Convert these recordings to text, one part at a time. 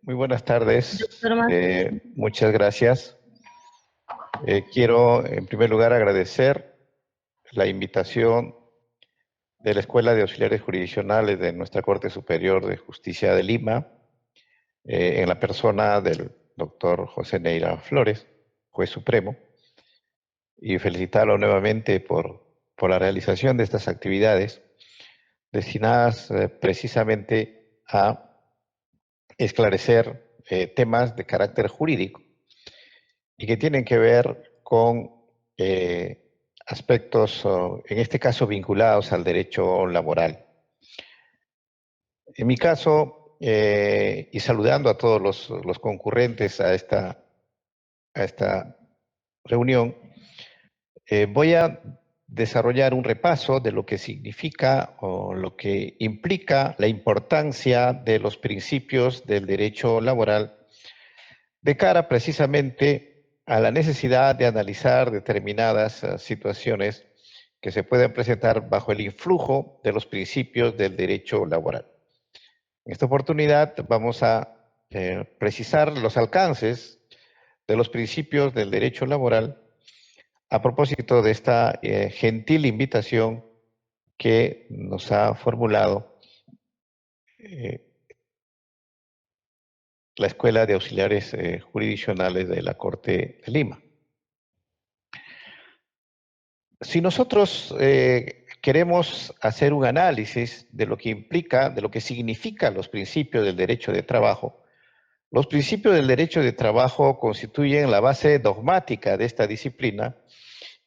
Muy buenas tardes. Doctor Martín. Muchas gracias. Quiero, en primer lugar, agradecer la invitación de la Escuela de Auxiliares Jurisdiccionales de nuestra Corte Superior de Justicia de Lima, en la persona del doctor José Neira Flores, juez supremo, y felicitarlo nuevamente por la realización de estas actividades destinadas precisamente a esclarecer temas de carácter jurídico y que tienen que ver con aspectos, en este caso, vinculados al derecho laboral. En mi caso, y saludando a todos los concurrentes a esta reunión, voy a desarrollar un repaso de lo que significa o lo que implica la importancia de los principios del derecho laboral de cara precisamente a la necesidad de analizar determinadas situaciones que se pueden presentar bajo el influjo de los principios del derecho laboral. En esta oportunidad vamos a precisar los alcances de los principios del derecho laboral a propósito de esta gentil invitación que nos ha formulado la Escuela de Auxiliares Jurisdiccionales de la Corte de Lima. Si nosotros queremos hacer un análisis de lo que implica, de lo que significan los principios del derecho de trabajo, los principios del derecho de trabajo constituyen la base dogmática de esta disciplina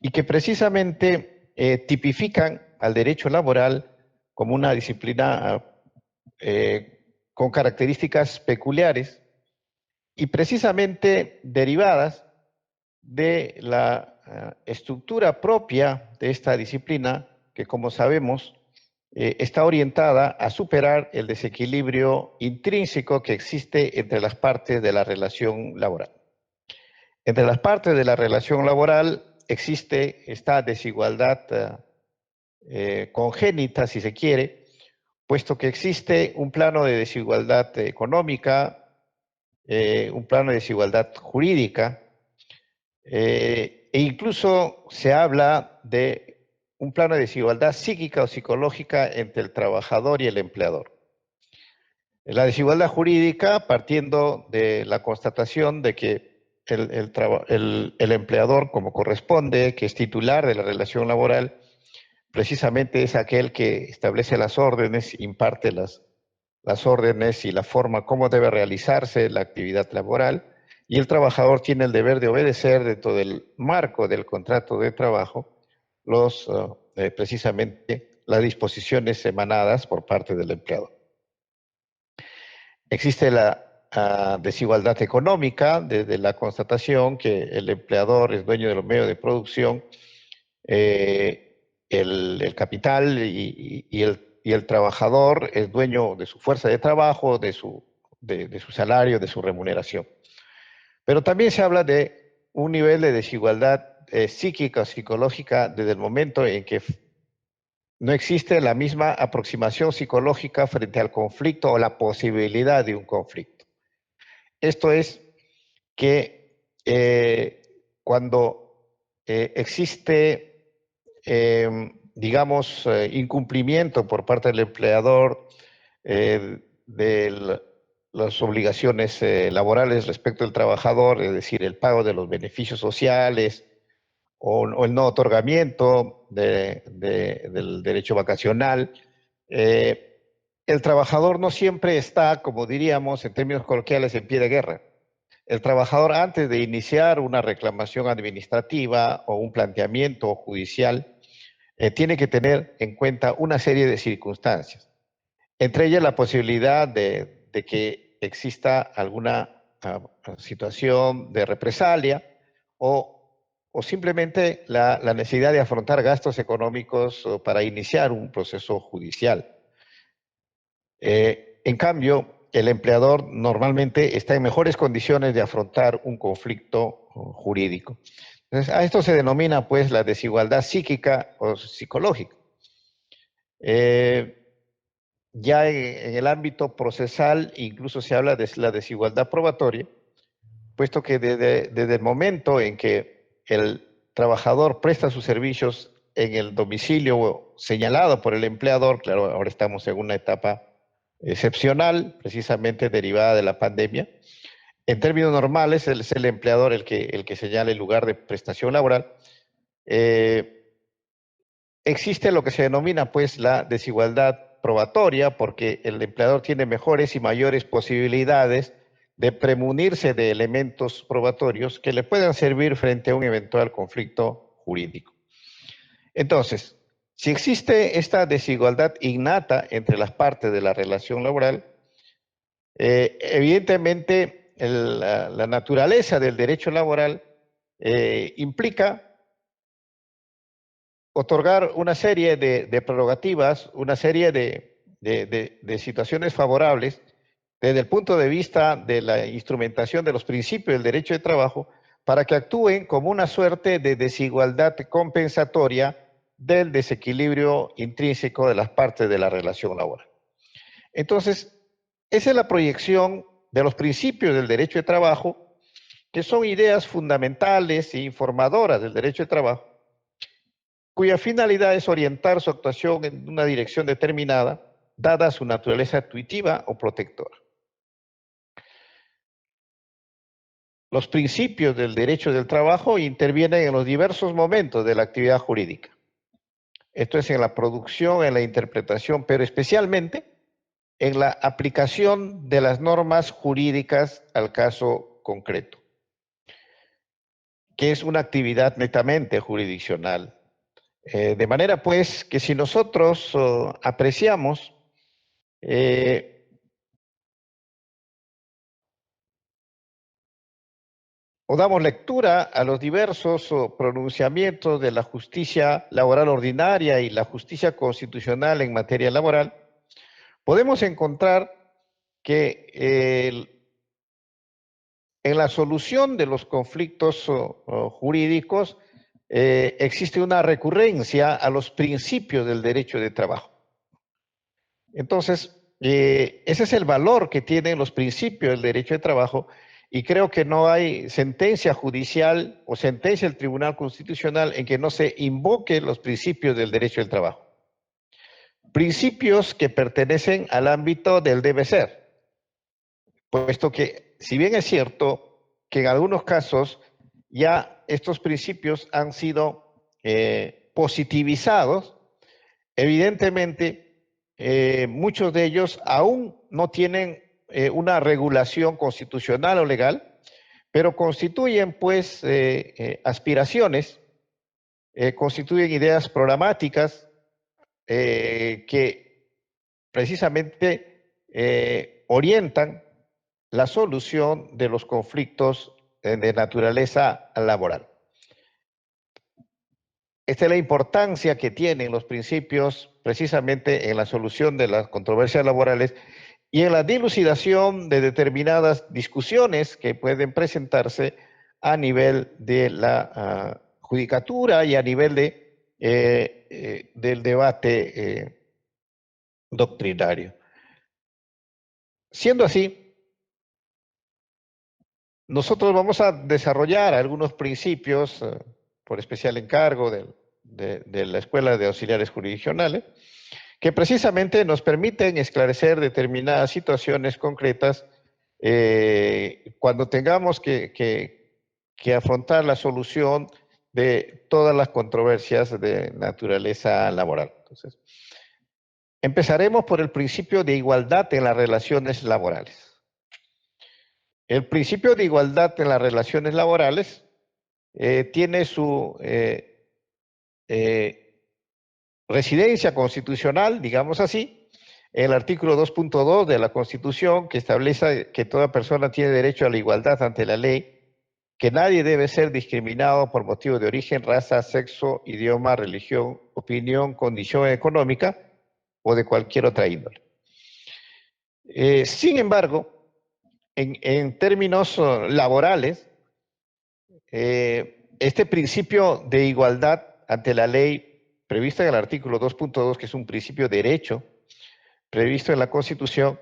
y que precisamente tipifican al derecho laboral como una disciplina con características peculiares y precisamente derivadas de la estructura propia de esta disciplina, que como sabemos está orientada a superar el desequilibrio intrínseco que existe entre las partes de la relación laboral. Entre las partes de la relación laboral existe esta desigualdad congénita, si se quiere, puesto que existe un plano de desigualdad económica, un plano de desigualdad jurídica, e incluso se habla de un plano de desigualdad psíquica o psicológica entre el trabajador y el empleador. La desigualdad jurídica partiendo de la constatación de que el empleador, como corresponde, que es titular de la relación laboral, precisamente es aquel que establece las órdenes, imparte las órdenes y la forma como debe realizarse la actividad laboral, y el trabajador tiene el deber de obedecer dentro del marco del contrato de trabajo precisamente las disposiciones emanadas por parte del empleador. Existe la desigualdad económica desde la constatación que el empleador es dueño de los medios de producción, el capital y el trabajador es dueño de su fuerza de trabajo, de su salario, de su remuneración. Pero también se habla de un nivel de desigualdad psíquica o psicológica desde el momento en que no existe la misma aproximación psicológica frente al conflicto o la posibilidad de un conflicto. Esto es que cuando existe digamos, incumplimiento por parte del empleador de las obligaciones laborales respecto al trabajador, es decir, el pago de los beneficios sociales o el no otorgamiento del derecho vacacional. El trabajador no siempre está, como diríamos en términos coloquiales, en pie de guerra. El trabajador, antes de iniciar una reclamación administrativa o un planteamiento judicial, tiene que tener en cuenta una serie de circunstancias, entre ellas la posibilidad de que exista alguna situación de represalia o simplemente la necesidad de afrontar gastos económicos para iniciar un proceso judicial. En cambio, el empleador normalmente está en mejores condiciones de afrontar un conflicto jurídico. Entonces, a esto se denomina pues la desigualdad psíquica o psicológica. Ya en el ámbito procesal incluso se habla de la desigualdad probatoria, puesto que desde el momento en que el trabajador presta sus servicios en el domicilio señalado por el empleador, claro, ahora estamos en una etapa excepcional, precisamente derivada de la pandemia. En términos normales, es el empleador el que señala el lugar de prestación laboral. Existe lo que se denomina pues la desigualdad probatoria, porque el empleador tiene mejores y mayores posibilidades de premunirse de elementos probatorios que le puedan servir frente a un eventual conflicto jurídico. Entonces, si existe esta desigualdad innata entre las partes de la relación laboral, evidentemente la naturaleza del derecho laboral implica otorgar una serie de prerrogativas, una serie de situaciones favorables desde el punto de vista de la instrumentación de los principios del derecho de trabajo para que actúen como una suerte de desigualdad compensatoria del desequilibrio intrínseco de las partes de la relación laboral. Entonces, esa es la proyección de los principios del derecho de trabajo, que son ideas fundamentales e informadoras del derecho de trabajo, cuya finalidad es orientar su actuación en una dirección determinada, dada su naturaleza intuitiva o protectora. Los principios del derecho del trabajo intervienen en los diversos momentos de la actividad jurídica. Esto es en la producción, en la interpretación, pero especialmente en la aplicación de las normas jurídicas al caso concreto, que es una actividad netamente jurisdiccional. De manera pues que si nosotros apreciamos o damos lectura a los diversos pronunciamientos de la justicia laboral ordinaria y la justicia constitucional en materia laboral, podemos encontrar que en la solución de los conflictos jurídicos existe una recurrencia a los principios del derecho de trabajo. Entonces, ese es el valor que tienen los principios del derecho de trabajo y creo que no hay sentencia judicial o sentencia del Tribunal Constitucional en que no se invoquen los principios del derecho del trabajo. Principios que pertenecen al ámbito del debe ser, puesto que si bien es cierto que en algunos casos ya estos principios han sido positivizados, evidentemente muchos de ellos aún no tienen una regulación constitucional o legal, pero constituyen pues aspiraciones, constituyen ideas programáticas que precisamente orientan la solución de los conflictos de naturaleza laboral. Esta es la importancia que tienen los principios precisamente en la solución de las controversias laborales y en la dilucidación de determinadas discusiones que pueden presentarse a nivel de la judicatura y a nivel del debate doctrinario. Siendo así, nosotros vamos a desarrollar algunos principios por especial encargo de la Escuela de Auxiliares Jurisdiccionales, que precisamente nos permiten esclarecer determinadas situaciones concretas cuando tengamos que afrontar la solución de todas las controversias de naturaleza laboral. Entonces, empezaremos por el principio de igualdad en las relaciones laborales. El principio de igualdad en las relaciones laborales tiene su residencia constitucional, digamos así, en el artículo 2.2 de la Constitución, que establece que toda persona tiene derecho a la igualdad ante la ley, que nadie debe ser discriminado por motivo de origen, raza, sexo, idioma, religión, opinión, condición económica o de cualquier otra índole. Sin embargo, en términos laborales, este principio de igualdad ante la ley previsto en el artículo 2.2, que es un principio de derecho previsto en la Constitución,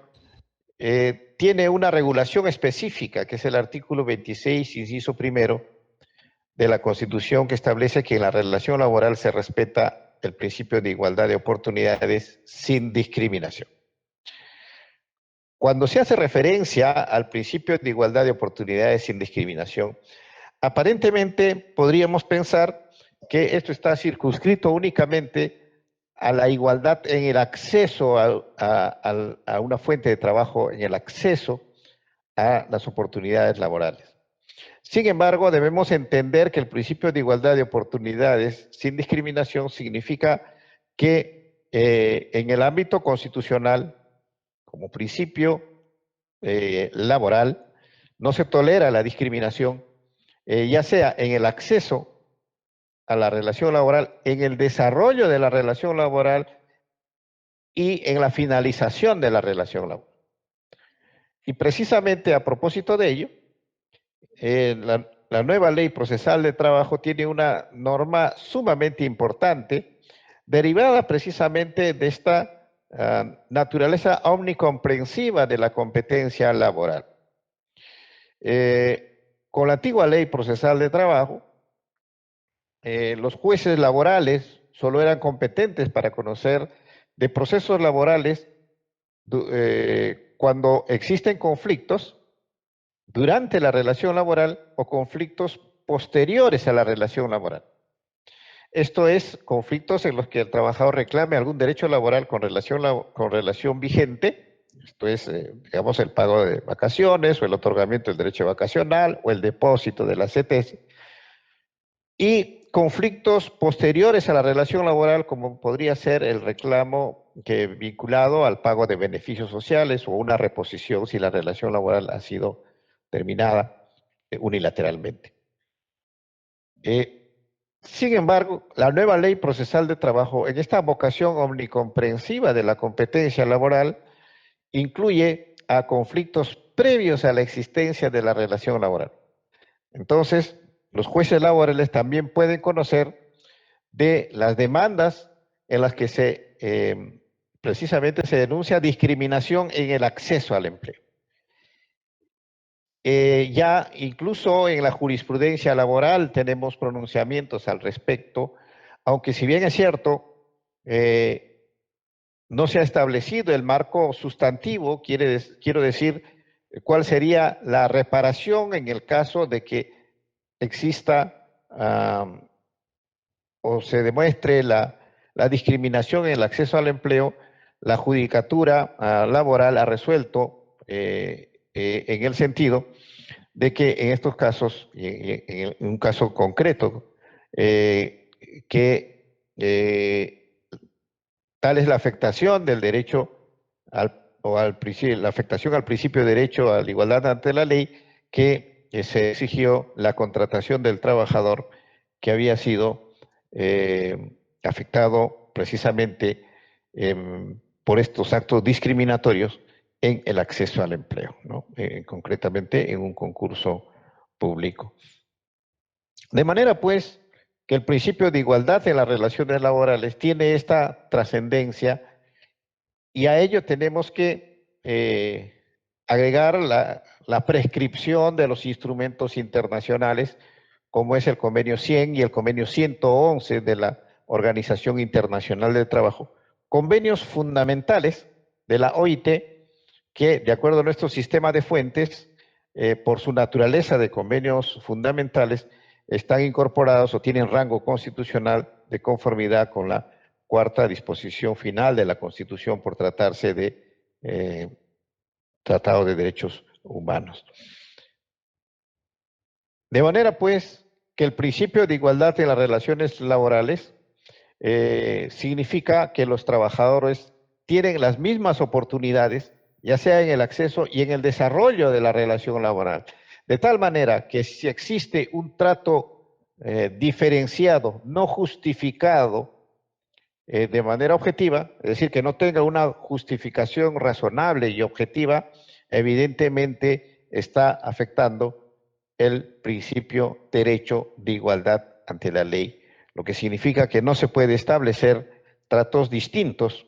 tiene una regulación específica, que es el artículo 26, inciso primero, de la Constitución, que establece que en la relación laboral se respeta el principio de igualdad de oportunidades sin discriminación. Cuando se hace referencia al principio de igualdad de oportunidades sin discriminación, aparentemente podríamos pensar que esto está circunscrito únicamente a la igualdad en el acceso a una fuente de trabajo, en el acceso a las oportunidades laborales. Sin embargo, debemos entender que el principio de igualdad de oportunidades sin discriminación significa que en el ámbito constitucional, como principio laboral, no se tolera la discriminación, ya sea en el acceso a la relación laboral, en el desarrollo de la relación laboral y en la finalización de la relación laboral. Y precisamente a propósito de ello, la nueva ley procesal de trabajo tiene una norma sumamente importante, derivada precisamente de esta naturaleza omnicomprensiva de la competencia laboral. Con la antigua ley procesal de trabajo, los jueces laborales solo eran competentes para conocer de procesos laborales cuando existen conflictos durante la relación laboral o conflictos posteriores a la relación laboral. Esto es, conflictos en los que el trabajador reclame algún derecho laboral con relación vigente, esto es, digamos, el pago de vacaciones o el otorgamiento del derecho vacacional o el depósito de la CTS, y conflictos posteriores a la relación laboral, como podría ser el reclamo vinculado al pago de beneficios sociales o una reposición si la relación laboral ha sido terminada unilateralmente. Sin embargo, la nueva ley procesal de trabajo, en esta vocación omnicomprensiva de la competencia laboral, incluye a conflictos previos a la existencia de la relación laboral. Entonces, los jueces laborales también pueden conocer de las demandas en las que precisamente se denuncia discriminación en el acceso al empleo. Ya incluso en la jurisprudencia laboral tenemos pronunciamientos al respecto, aunque si bien es cierto, no se ha establecido el marco sustantivo, quiero decir, cuál sería la reparación en el caso de que exista o se demuestre la discriminación en el acceso al empleo. La judicatura laboral ha resuelto en el sentido de que en estos casos, en un caso concreto, tal es la afectación del derecho la afectación al principio de derecho a la igualdad ante la ley, que se exigió la contratación del trabajador que había sido afectado precisamente por estos actos discriminatorios en el acceso al empleo, ¿no? Concretamente en un concurso público. De manera, pues, que el principio de igualdad en las relaciones laborales tiene esta trascendencia y a ello tenemos que agregar la prescripción de los instrumentos internacionales, como es el Convenio 100 y el Convenio 111 de la Organización Internacional del Trabajo, convenios fundamentales de la OIT que, de acuerdo a nuestro sistema de fuentes, por su naturaleza de convenios fundamentales, están incorporados o tienen rango constitucional de conformidad con la cuarta disposición final de la Constitución por tratarse de Tratado de Derechos Humanos. De manera, pues, que el principio de igualdad en las relaciones laborales significa que los trabajadores tienen las mismas oportunidades, ya sea en el acceso y en el desarrollo de la relación laboral. De tal manera que si existe un trato diferenciado, no justificado de manera objetiva, es decir, que no tenga una justificación razonable y objetiva, evidentemente está afectando el principio derecho de igualdad ante la ley, lo que significa que no se puede establecer tratos distintos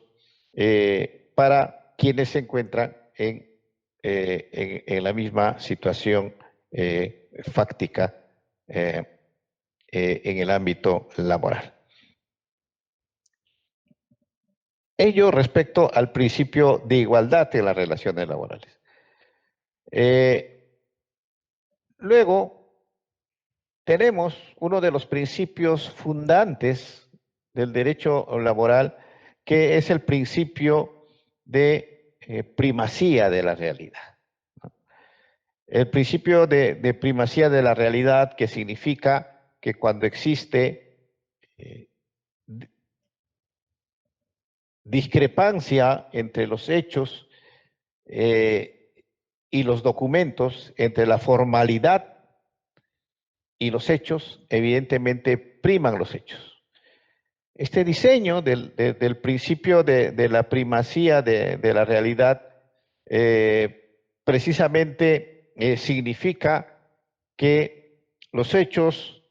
para quienes se encuentran en la misma situación fáctica en el ámbito laboral. Ello respecto al principio de igualdad en las relaciones laborales. Luego, tenemos uno de los principios fundantes del derecho laboral, que es el principio de primacía de la realidad. El principio de primacía de la realidad, que significa que cuando existe discrepancia entre los hechos y los documentos, entre la formalidad y los hechos, evidentemente priman los hechos. Este diseño del principio de la primacía de la realidad precisamente significa que los hechos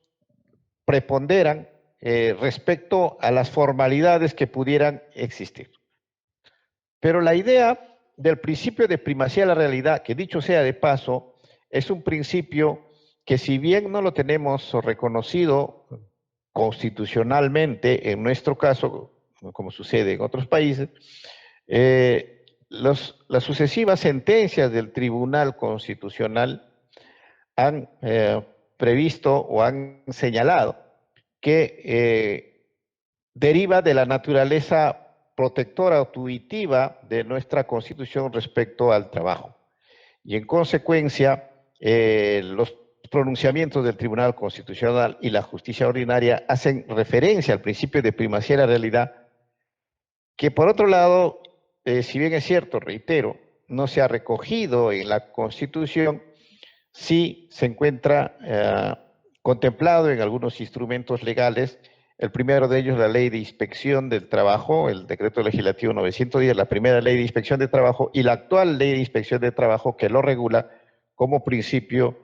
preponderan respecto a las formalidades que pudieran existir. Pero la idea del principio de primacía de la realidad, que dicho sea de paso, es un principio que, si bien no lo tenemos reconocido constitucionalmente, en nuestro caso, como sucede en otros países, las sucesivas sentencias del Tribunal Constitucional han previsto o han señalado que deriva de la naturaleza protectora o tuitiva de nuestra Constitución respecto al trabajo. Y en consecuencia, los pronunciamientos del Tribunal Constitucional y la justicia ordinaria hacen referencia al principio de primacía de la realidad, que por otro lado, si bien es cierto, reitero, no se ha recogido en la Constitución, sí se encuentra contemplado en algunos instrumentos legales. El primero de ellos, la Ley de Inspección del Trabajo, el Decreto Legislativo 910, la primera Ley de Inspección de Trabajo, y la actual Ley de Inspección de Trabajo, que lo regula como principio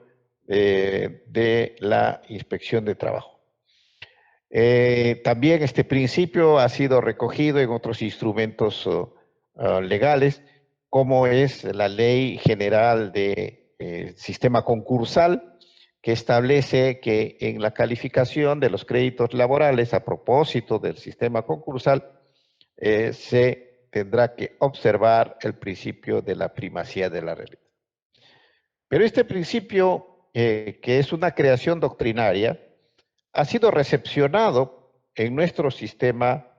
de la inspección de trabajo. También este principio ha sido recogido en otros instrumentos legales, como es la Ley General de Sistema Concursal, que establece que en la calificación de los créditos laborales a propósito del sistema concursal se tendrá que observar el principio de la primacía de la realidad. Pero este principio, que es una creación doctrinaria, ha sido recepcionado en nuestro sistema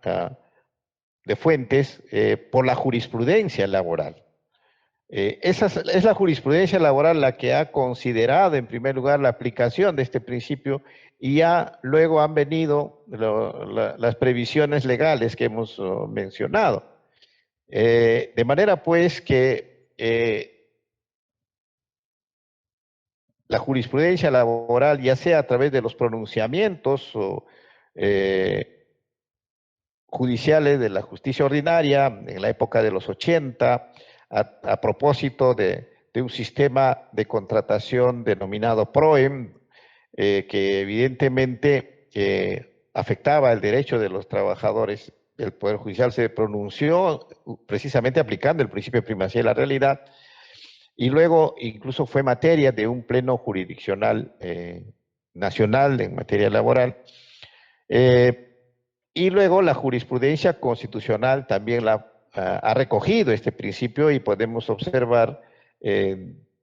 de fuentes por la jurisprudencia laboral. Esa es la jurisprudencia laboral la que ha considerado en primer lugar la aplicación de este principio, y ya luego han venido las previsiones legales que hemos mencionado. De manera pues que la jurisprudencia laboral, ya sea a través de los pronunciamientos judiciales de la justicia ordinaria en la época de los 80, a propósito de un sistema de contratación denominado PROEM, que evidentemente afectaba el derecho de los trabajadores. El Poder Judicial se pronunció precisamente aplicando el principio de primacía de la realidad, y luego incluso fue materia de un pleno jurisdiccional nacional en materia laboral. Y luego la jurisprudencia constitucional también ha recogido este principio y podemos observar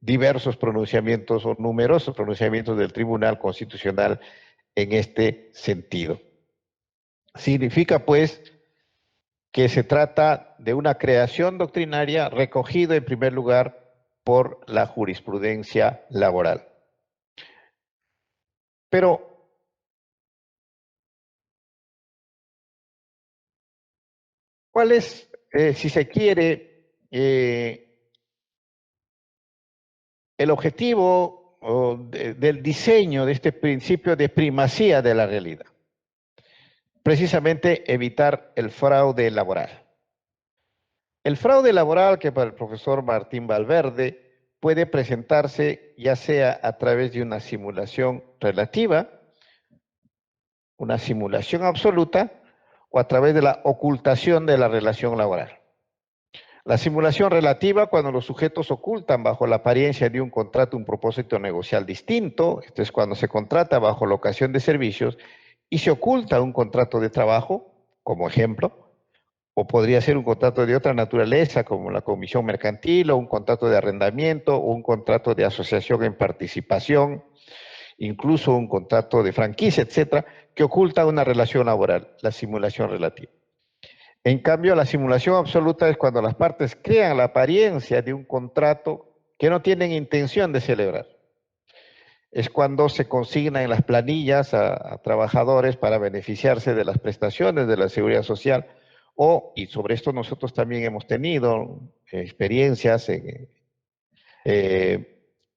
diversos pronunciamientos o numerosos pronunciamientos del Tribunal Constitucional en este sentido. Significa, pues, que se trata de una creación doctrinaria recogida en primer lugar por la jurisprudencia laboral. Pero, ¿cuál es, si se quiere, el objetivo del diseño de este principio de primacía de la realidad? Precisamente evitar el fraude laboral. El fraude laboral, que para el profesor Martín Valverde puede presentarse ya sea a través de una simulación relativa, una simulación absoluta, o a través de la ocultación de la relación laboral. La simulación relativa, cuando los sujetos ocultan bajo la apariencia de un contrato un propósito negocial distinto, esto es cuando se contrata bajo la ocasión de servicios y se oculta un contrato de trabajo, como ejemplo, o podría ser un contrato de otra naturaleza, como la comisión mercantil, o un contrato de arrendamiento, o un contrato de asociación en participación, incluso un contrato de franquicia, etcétera, que oculta una relación laboral, la simulación relativa. En cambio, la simulación absoluta es cuando las partes crean la apariencia de un contrato que no tienen intención de celebrar. Es cuando se consigna en las planillas a trabajadores para beneficiarse de las prestaciones de la seguridad social, y sobre esto nosotros también hemos tenido experiencias en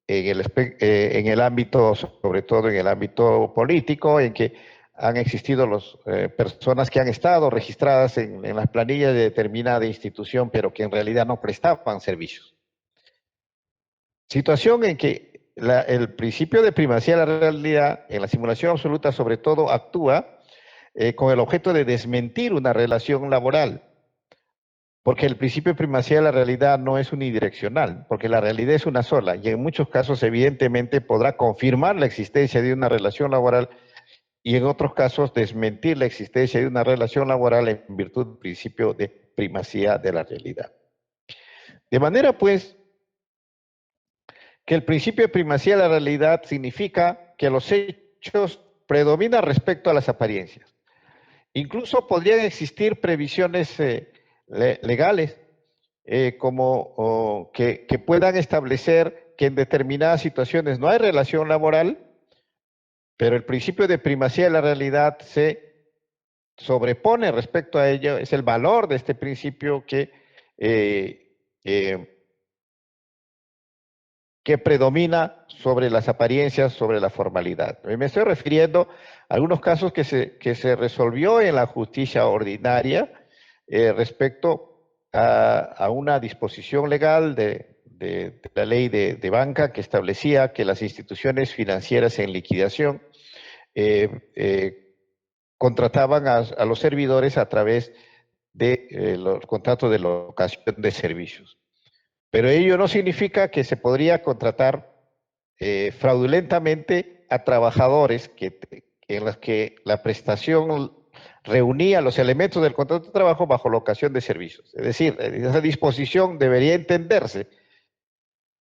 el ámbito, sobre todo en el ámbito político, en que han existido personas que han estado registradas en las planillas de determinada institución, pero que en realidad no prestaban servicios. Situación en que el principio de primacía de la realidad, en la simulación absoluta sobre todo, actúa con el objeto de desmentir una relación laboral, porque el principio de primacía de la realidad no es unidireccional, porque la realidad es una sola y en muchos casos evidentemente podrá confirmar la existencia de una relación laboral y en otros casos desmentir la existencia de una relación laboral en virtud del principio de primacía de la realidad. De manera pues que el principio de primacía de la realidad significa que los hechos predominan respecto a las apariencias. Incluso podrían existir previsiones legales que puedan establecer que en determinadas situaciones no hay relación laboral, pero el principio de primacía de la realidad se sobrepone respecto a ello, es el valor de este principio que predomina sobre las apariencias, sobre la formalidad. Me estoy refiriendo a algunos casos que se resolvió en la justicia ordinaria respecto a una disposición legal de la ley de banca que establecía que las instituciones financieras en liquidación contrataban a los servidores a través de los contratos de locación de servicios. Pero ello no significa que se podría contratar fraudulentamente a trabajadores en los que la prestación reunía los elementos del contrato de trabajo bajo locación de servicios. Es decir, esa disposición debería entenderse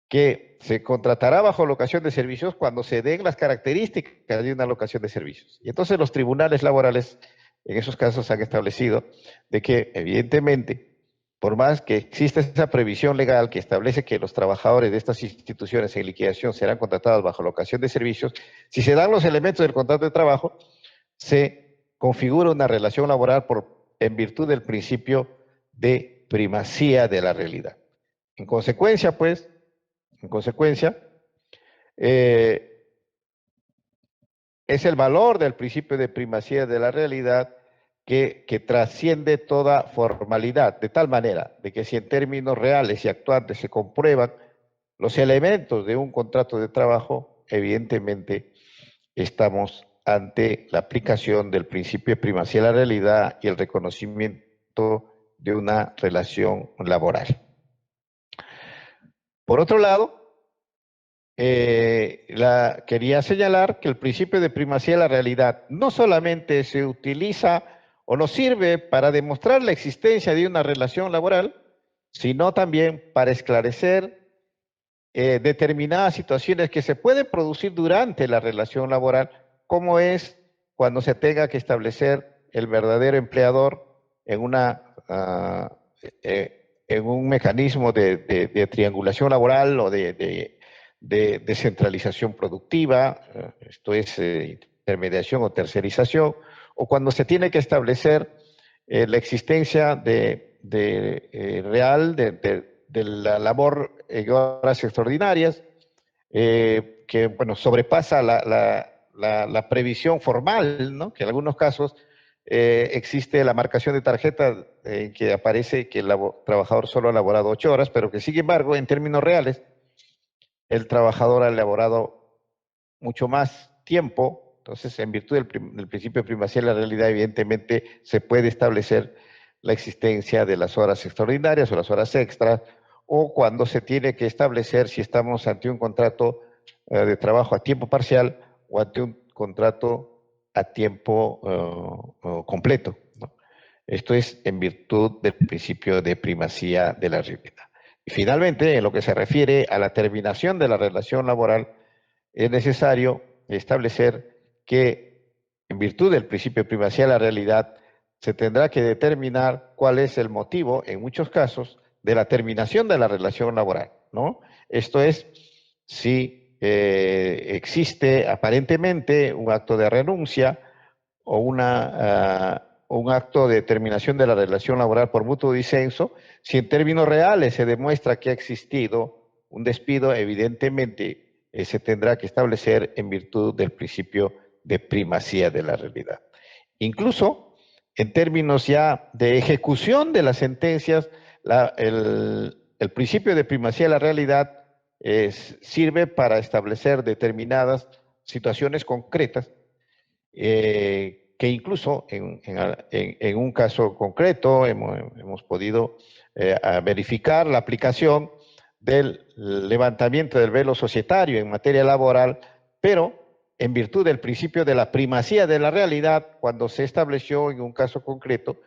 que se contratará bajo locación de servicios cuando se den las características de una locación de servicios. Y entonces los tribunales laborales en esos casos han establecido de que evidentemente, por más que exista esa previsión legal que establece que los trabajadores de estas instituciones en liquidación serán contratados bajo locación de servicios, si se dan los elementos del contrato de trabajo, se configura una relación laboral en virtud del principio de primacía de la realidad. En consecuencia, pues, eh, es el valor del principio de primacía de la realidad que trasciende toda formalidad, de tal manera de que si en términos reales y actuantes se comprueban los elementos de un contrato de trabajo, evidentemente estamos ante la aplicación del principio de primacía de la realidad y el reconocimiento de una relación laboral. Por otro lado, quería señalar que el principio de primacía de la realidad no solamente se utiliza o no sirve para demostrar la existencia de una relación laboral, sino también para esclarecer determinadas situaciones que se pueden producir durante la relación laboral, como es cuando se tenga que establecer el verdadero empleador en en un mecanismo de triangulación laboral o de descentralización productiva, esto es intermediación o tercerización, o cuando se tiene que establecer la existencia real de la labor en horas extraordinarias, que bueno, sobrepasa la previsión formal, ¿no? Que en algunos casos existe la marcación de tarjeta en que aparece que el trabajador solo ha laborado 8 horas, pero que sin embargo, en términos reales, el trabajador ha laborado mucho más tiempo. Entonces, en virtud del principio de primacía de la realidad, evidentemente se puede establecer la existencia de las horas extraordinarias o las horas extras, o cuando se tiene que establecer si estamos ante un contrato de trabajo a tiempo parcial o ante un contrato a tiempo completo, ¿no? Esto es en virtud del principio de primacía de la realidad. Y finalmente, en lo que se refiere a la terminación de la relación laboral, es necesario establecer que, en virtud del principio de primacía de la realidad, se tendrá que determinar cuál es el motivo, en muchos casos, de la terminación de la relación laboral, ¿no? Esto es, si existe aparentemente un acto de renuncia o un acto de terminación de la relación laboral por mutuo disenso, si en términos reales se demuestra que ha existido un despido, evidentemente se tendrá que establecer en virtud del principio de primacía de la realidad. Incluso en términos ya de ejecución de las sentencias, el principio de primacía de la realidad sirve para establecer determinadas situaciones concretas que incluso en un caso concreto hemos podido verificar la aplicación del levantamiento del velo societario en materia laboral, pero en virtud del principio de la primacía de la realidad, cuando se estableció en un caso concreto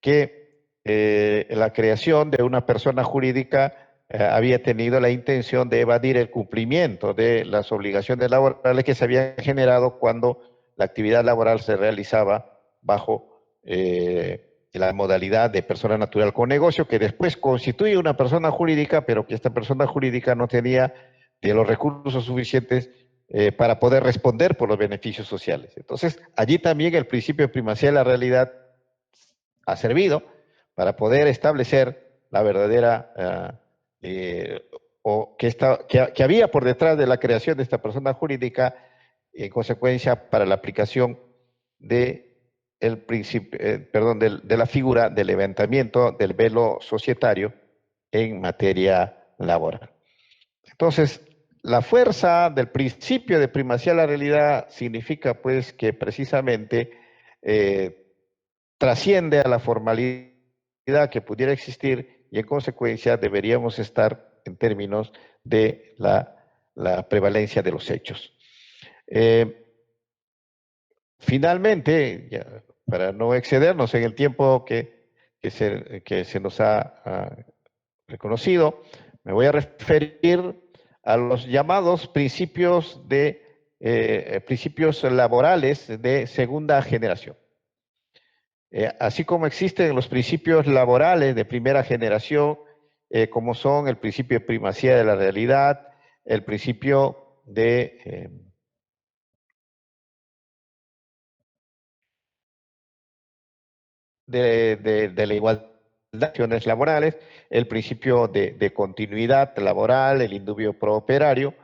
que la creación de una persona jurídica había tenido la intención de evadir el cumplimiento de las obligaciones laborales que se habían generado cuando la actividad laboral se realizaba bajo la modalidad de persona natural con negocio, que después constituye una persona jurídica, pero que esta persona jurídica no tenía de los recursos suficientes para poder responder por los beneficios sociales. Entonces, allí también el principio de primacía de la realidad ha servido para poder establecer la verdadera o que había por detrás de la creación de esta persona jurídica, en consecuencia para la aplicación de de la figura del levantamiento del velo societario en materia laboral. Entonces, la fuerza del principio de primacía de la realidad significa pues que precisamente trasciende a la formalidad que pudiera existir y en consecuencia deberíamos estar en términos de la prevalencia de los hechos. Finalmente, ya, para no excedernos en el tiempo que se nos ha reconocido, me voy a referir a los llamados principios laborales de segunda generación. Así como existen los principios laborales de primera generación, como son el principio de primacía de la realidad, el principio de la igualdad de acciones laborales, el principio de continuidad laboral, el indubio pro operario.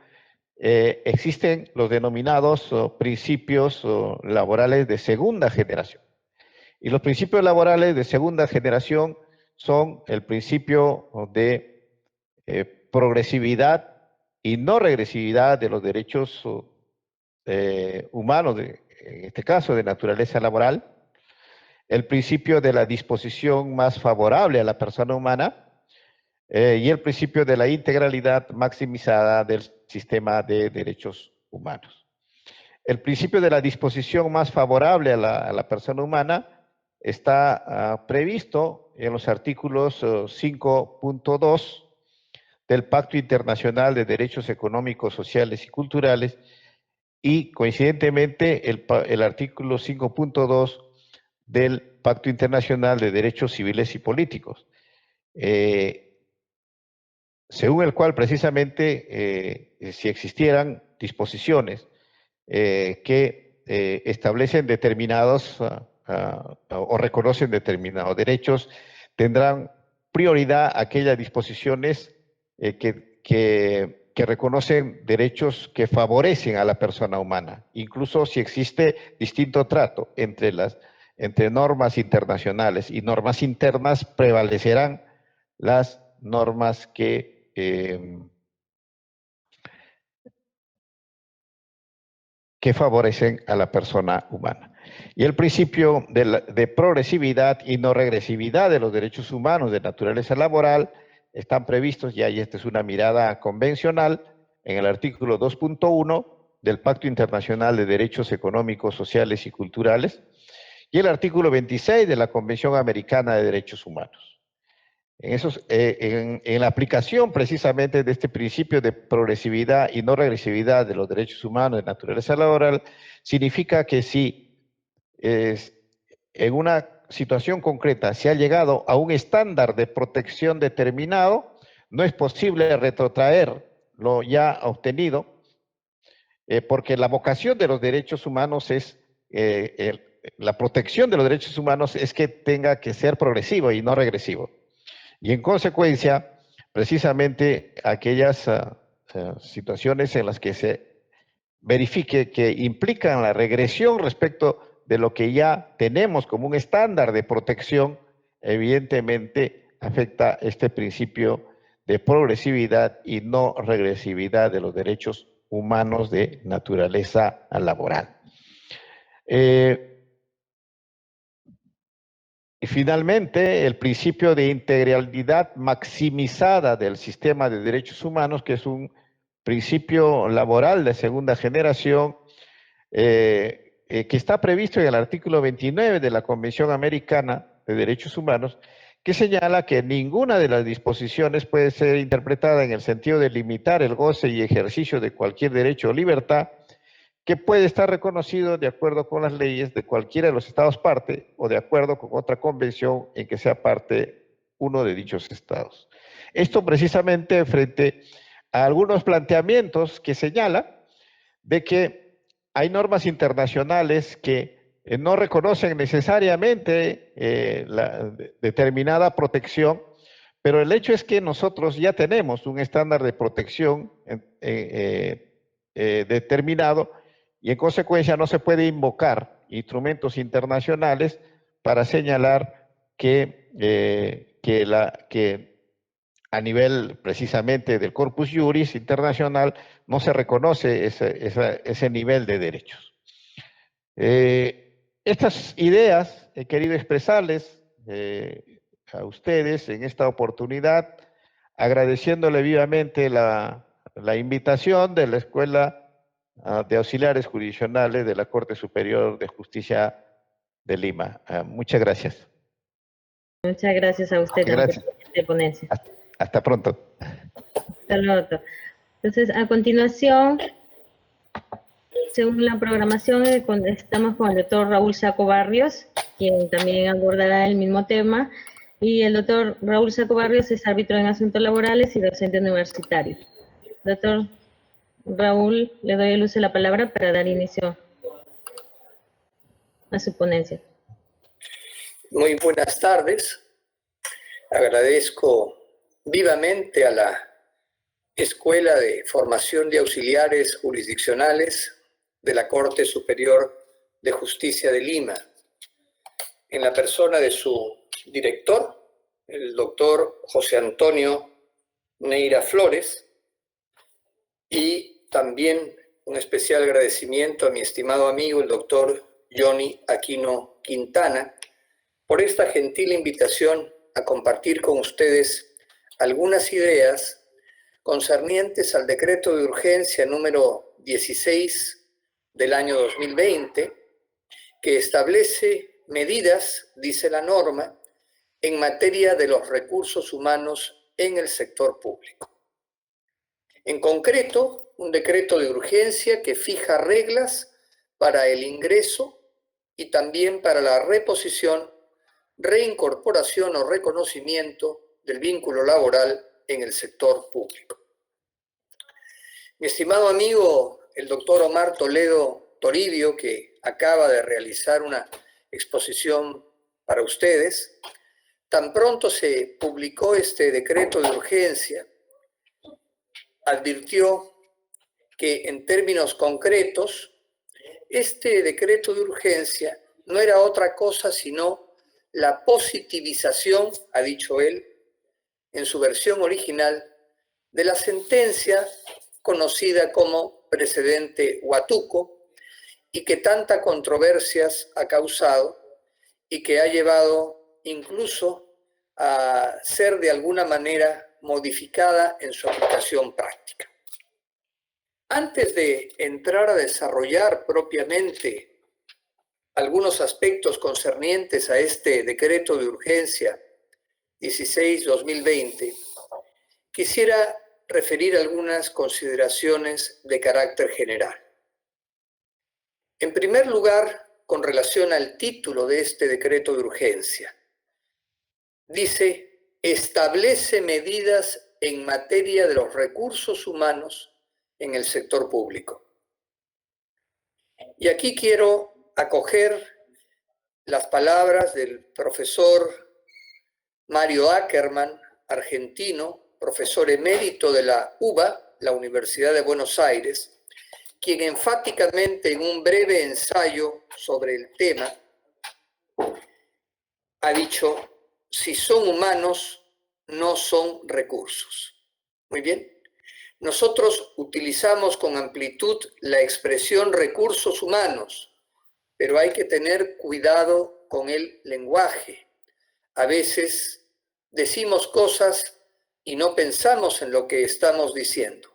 Existen los denominados principios laborales de segunda generación. Y los principios laborales de segunda generación son el principio de progresividad y no regresividad de los derechos humanos, en este caso de naturaleza laboral, el principio de la disposición más favorable a la persona humana y el principio de la integralidad maximizada del sistema de derechos humanos. El principio de la disposición más favorable a la persona humana está previsto en los artículos 5.2 del Pacto Internacional de Derechos Económicos, Sociales y Culturales, y coincidentemente el artículo 5.2 del Pacto Internacional de Derechos Civiles y Políticos, según el cual precisamente si existieran disposiciones que establecen determinados o reconocen determinados derechos, tendrán prioridad aquellas disposiciones que reconocen derechos que favorecen a la persona humana, incluso si existe distinto trato entre normas internacionales y normas internas, prevalecerán las normas que favorecen a la persona humana. Y el principio de progresividad y no regresividad de los derechos humanos de naturaleza laboral están previstos, ya y esta es una mirada convencional, en el artículo 2.1 del Pacto Internacional de Derechos Económicos, Sociales y Culturales, y el artículo 26 de la Convención Americana de Derechos Humanos. En la aplicación precisamente de este principio de progresividad y no regresividad de los derechos humanos de naturaleza laboral, significa que si en una situación concreta se ha llegado a un estándar de protección determinado, no es posible retrotraer lo ya obtenido, porque la vocación de los derechos humanos es, la protección de los derechos humanos es que tenga que ser progresivo y no regresivo. Y en consecuencia, precisamente aquellas situaciones en las que se verifique que implican la regresión respecto de lo que ya tenemos como un estándar de protección, evidentemente afecta este principio de progresividad y no regresividad de los derechos humanos de naturaleza laboral. Y finalmente, el principio de integralidad maximizada del sistema de derechos humanos, que es un principio laboral de segunda generación, que está previsto en el artículo 29 de la Convención Americana de Derechos Humanos, que señala que ninguna de las disposiciones puede ser interpretada en el sentido de limitar el goce y ejercicio de cualquier derecho o libertad que puede estar reconocido de acuerdo con las leyes de cualquiera de los estados parte o de acuerdo con otra convención en que sea parte uno de dichos estados. Esto precisamente frente a algunos planteamientos que señala de que hay normas internacionales que no reconocen necesariamente la determinada protección, pero el hecho es que nosotros ya tenemos un estándar de protección determinado y en consecuencia no se puede invocar instrumentos internacionales para señalar que a nivel precisamente del corpus juris internacional no se reconoce ese nivel de derechos. Estas ideas he querido expresarles a ustedes en esta oportunidad, agradeciéndole vivamente la invitación de la Escuela de Auxiliares Jurisdiccionales de la Corte Superior de Justicia de Lima. Muchas gracias. Muchas gracias a usted. Gracias. De ponencia. Hasta pronto. Hasta luego, doctor. Entonces, a continuación, según la programación, estamos con el doctor Raúl Saco Barrios, quien también abordará el mismo tema. Y el doctor Raúl Saco Barrios es árbitro en asuntos laborales y docente universitario. Doctor Raúl, le doy el uso de la palabra para dar inicio a su ponencia. Muy buenas tardes. Agradezco vivamente a la Escuela de Formación de Auxiliares Jurisdiccionales de la Corte Superior de Justicia de Lima, en la persona de su director, el doctor José Antonio Neira Flores, y también un especial agradecimiento a mi estimado amigo, el doctor Johnny Aquino Quintana, por esta gentil invitación a compartir con ustedes algunas ideas concernientes al decreto de urgencia número 16 del año 2020, que establece medidas, dice la norma, en materia de los recursos humanos en el sector público. En concreto, un decreto de urgencia que fija reglas para el ingreso y también para la reposición, reincorporación o reconocimiento del vínculo laboral en el sector público. Mi estimado amigo, el doctor Omar Toledo Toribio, que acaba de realizar una exposición para ustedes, tan pronto se publicó este decreto de urgencia, advirtió que en términos concretos, este decreto de urgencia no era otra cosa sino la positivización, ha dicho él, en su versión original, de la sentencia conocida como precedente Huatuco y que tanta controversias ha causado y que ha llevado incluso a ser de alguna manera modificada en su aplicación práctica. Antes de entrar a desarrollar propiamente algunos aspectos concernientes a este decreto de urgencia 16-2020, quisiera referir algunas consideraciones de carácter general. En primer lugar, con relación al título de este decreto de urgencia, dice, establece medidas en materia de los recursos humanos en el sector público. Y aquí quiero acoger las palabras del profesor Mario Ackerman, argentino, profesor emérito de la UBA, la Universidad de Buenos Aires, quien enfáticamente en un breve ensayo sobre el tema ha dicho, si son humanos, no son recursos. Muy bien. Nosotros utilizamos con amplitud la expresión recursos humanos, pero hay que tener cuidado con el lenguaje. A veces decimos cosas y no pensamos en lo que estamos diciendo.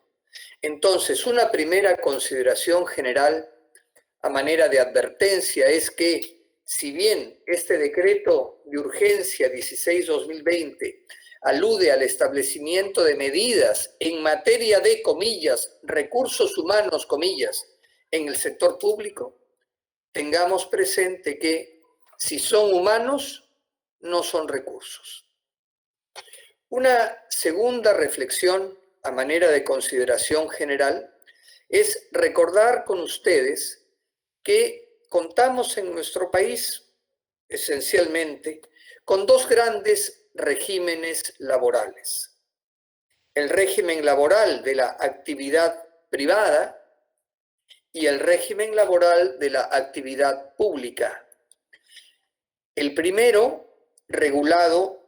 Entonces, una primera consideración general a manera de advertencia es que, si bien este decreto de urgencia 16-2020 alude al establecimiento de medidas en materia de, comillas, recursos humanos, comillas, en el sector público, tengamos presente que si son humanos, no son recursos. Una segunda reflexión a manera de consideración general es recordar con ustedes que contamos en nuestro país, esencialmente, con dos grandes regímenes laborales. El régimen laboral de la actividad privada y el régimen laboral de la actividad pública. El primero, regulado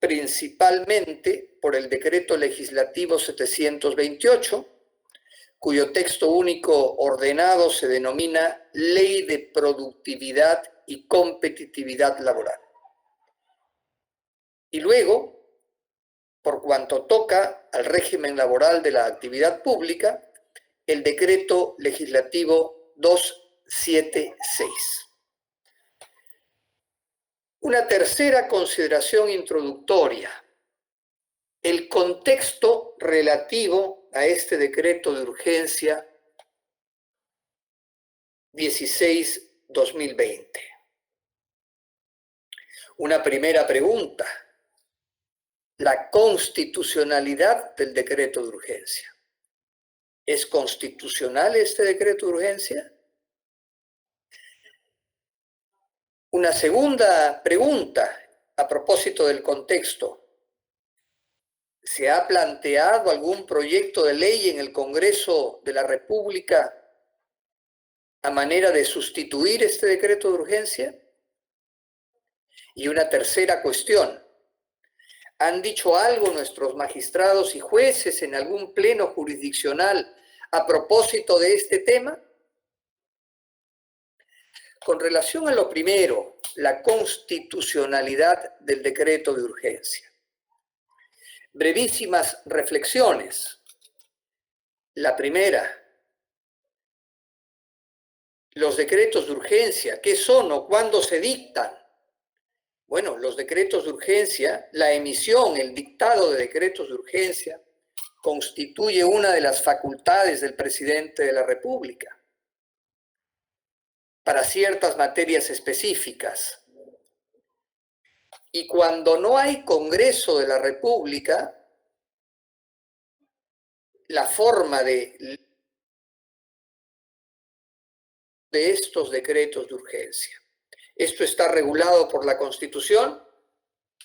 principalmente por el Decreto Legislativo 728, cuyo texto único ordenado se denomina Ley de Productividad y Competitividad Laboral. Y luego, por cuanto toca al régimen laboral de la actividad pública, el Decreto Legislativo 276. Una tercera consideración introductoria, el contexto relativo a este decreto de urgencia 16-2020. Una primera pregunta, la constitucionalidad del decreto de urgencia. ¿Es constitucional este decreto de urgencia? Una segunda pregunta a propósito del contexto. ¿Se ha planteado algún proyecto de ley en el Congreso de la República a manera de sustituir este decreto de urgencia? Y una tercera cuestión. ¿Han dicho algo nuestros magistrados y jueces en algún pleno jurisdiccional a propósito de este tema? Con relación a lo primero, la constitucionalidad del decreto de urgencia. Brevísimas reflexiones. La primera, los decretos de urgencia, ¿qué son o cuándo se dictan? Bueno, los decretos de urgencia, la emisión, el dictado de decretos de urgencia, constituye una de las facultades del presidente de la República para ciertas materias específicas. Y cuando no hay Congreso de la República, la forma de estos decretos de urgencia. Esto está regulado por la Constitución.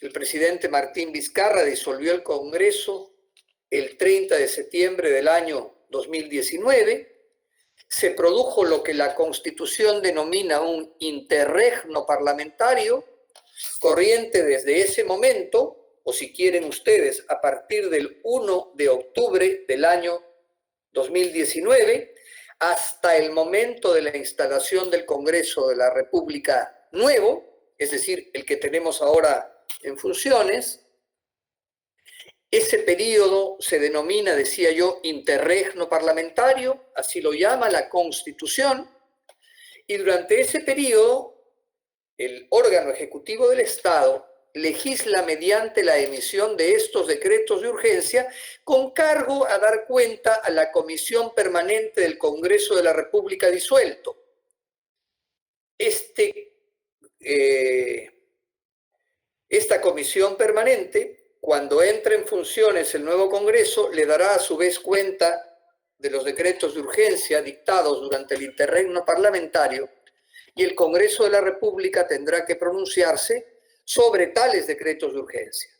El presidente Martín Vizcarra disolvió el Congreso el 30 de septiembre del año 2019. Se produjo lo que la Constitución denomina un interregno parlamentario, corriente desde ese momento, o si quieren ustedes, a partir del 1 de octubre del año 2019, hasta el momento de la instalación del Congreso de la República nuevo, es decir, el que tenemos ahora en funciones. Ese periodo se denomina, decía yo, interregno parlamentario, así lo llama la Constitución, y durante ese periodo el órgano ejecutivo del Estado legisla mediante la emisión de estos decretos de urgencia con cargo a dar cuenta a la Comisión Permanente del Congreso de la República disuelto. Esta Comisión Permanente, cuando entre en funciones el nuevo Congreso, le dará a su vez cuenta de los decretos de urgencia dictados durante el interregno parlamentario y el Congreso de la República tendrá que pronunciarse sobre tales decretos de urgencia.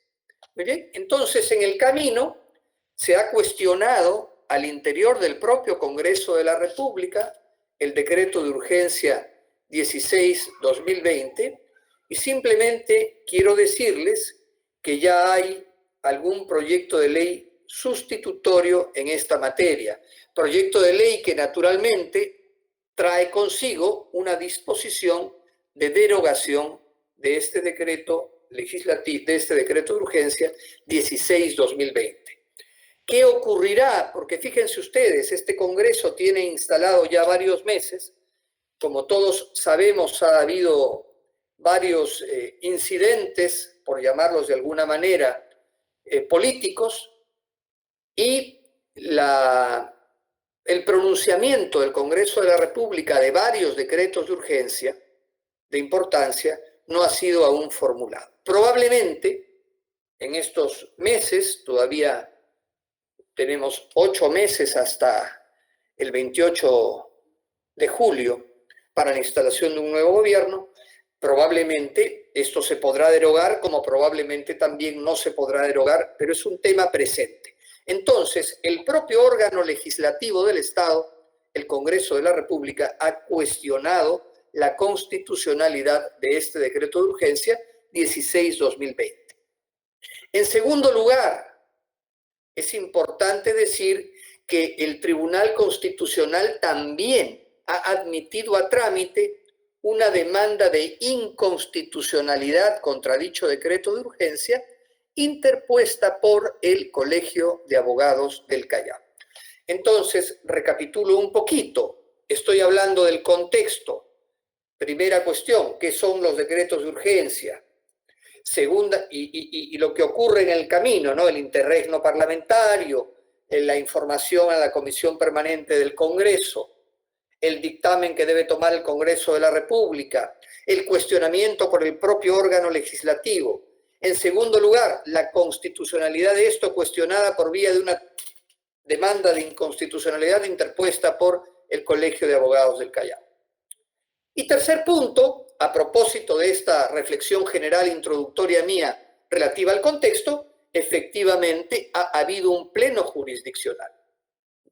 ¿Bien? Entonces, en el camino se ha cuestionado al interior del propio Congreso de la República el decreto de urgencia 16-2020 y simplemente quiero decirles que ya hay algún proyecto de ley sustitutorio en esta materia. Proyecto de ley que naturalmente trae consigo una disposición de derogación de este decreto legislativo, de este decreto de urgencia 16-2020. ¿Qué ocurrirá? Porque fíjense ustedes, este Congreso tiene instalado ya varios meses. Como todos sabemos, ha habido varios incidentes, por llamarlos de alguna manera, políticos, y el pronunciamiento del Congreso de la República de varios decretos de urgencia de importancia no ha sido aún formulado. Probablemente en estos meses, todavía tenemos 8 meses hasta el 28 de julio para la instalación de un nuevo gobierno, probablemente esto se podrá derogar, como probablemente también no se podrá derogar, pero es un tema presente. Entonces, el propio órgano legislativo del Estado, el Congreso de la República, ha cuestionado la constitucionalidad de este decreto de urgencia 16-2020. En segundo lugar, es importante decir que el Tribunal Constitucional también ha admitido a trámite una demanda de inconstitucionalidad contra dicho decreto de urgencia interpuesta por el Colegio de Abogados del Callao. Entonces, recapitulo un poquito. Estoy hablando del contexto. Primera cuestión, ¿qué son los decretos de urgencia? Segunda, y lo que ocurre en el camino, ¿no? El interregno parlamentario, la información a la Comisión Permanente del Congreso, el dictamen que debe tomar el Congreso de la República, el cuestionamiento por el propio órgano legislativo. En segundo lugar, la constitucionalidad de esto cuestionada por vía de una demanda de inconstitucionalidad interpuesta por el Colegio de Abogados del Callao. Y tercer punto, a propósito de esta reflexión general introductoria mía relativa al contexto, efectivamente ha habido un pleno jurisdiccional,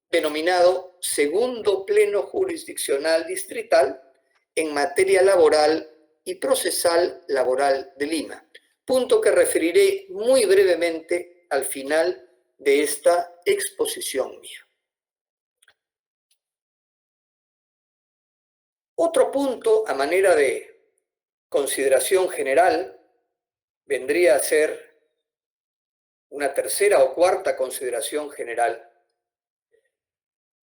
denominado Segundo Pleno Jurisdiccional Distrital en materia laboral y procesal laboral de Lima, punto que referiré muy brevemente al final de esta exposición mía. Otro punto, a manera de consideración general, vendría a ser una tercera o cuarta consideración general,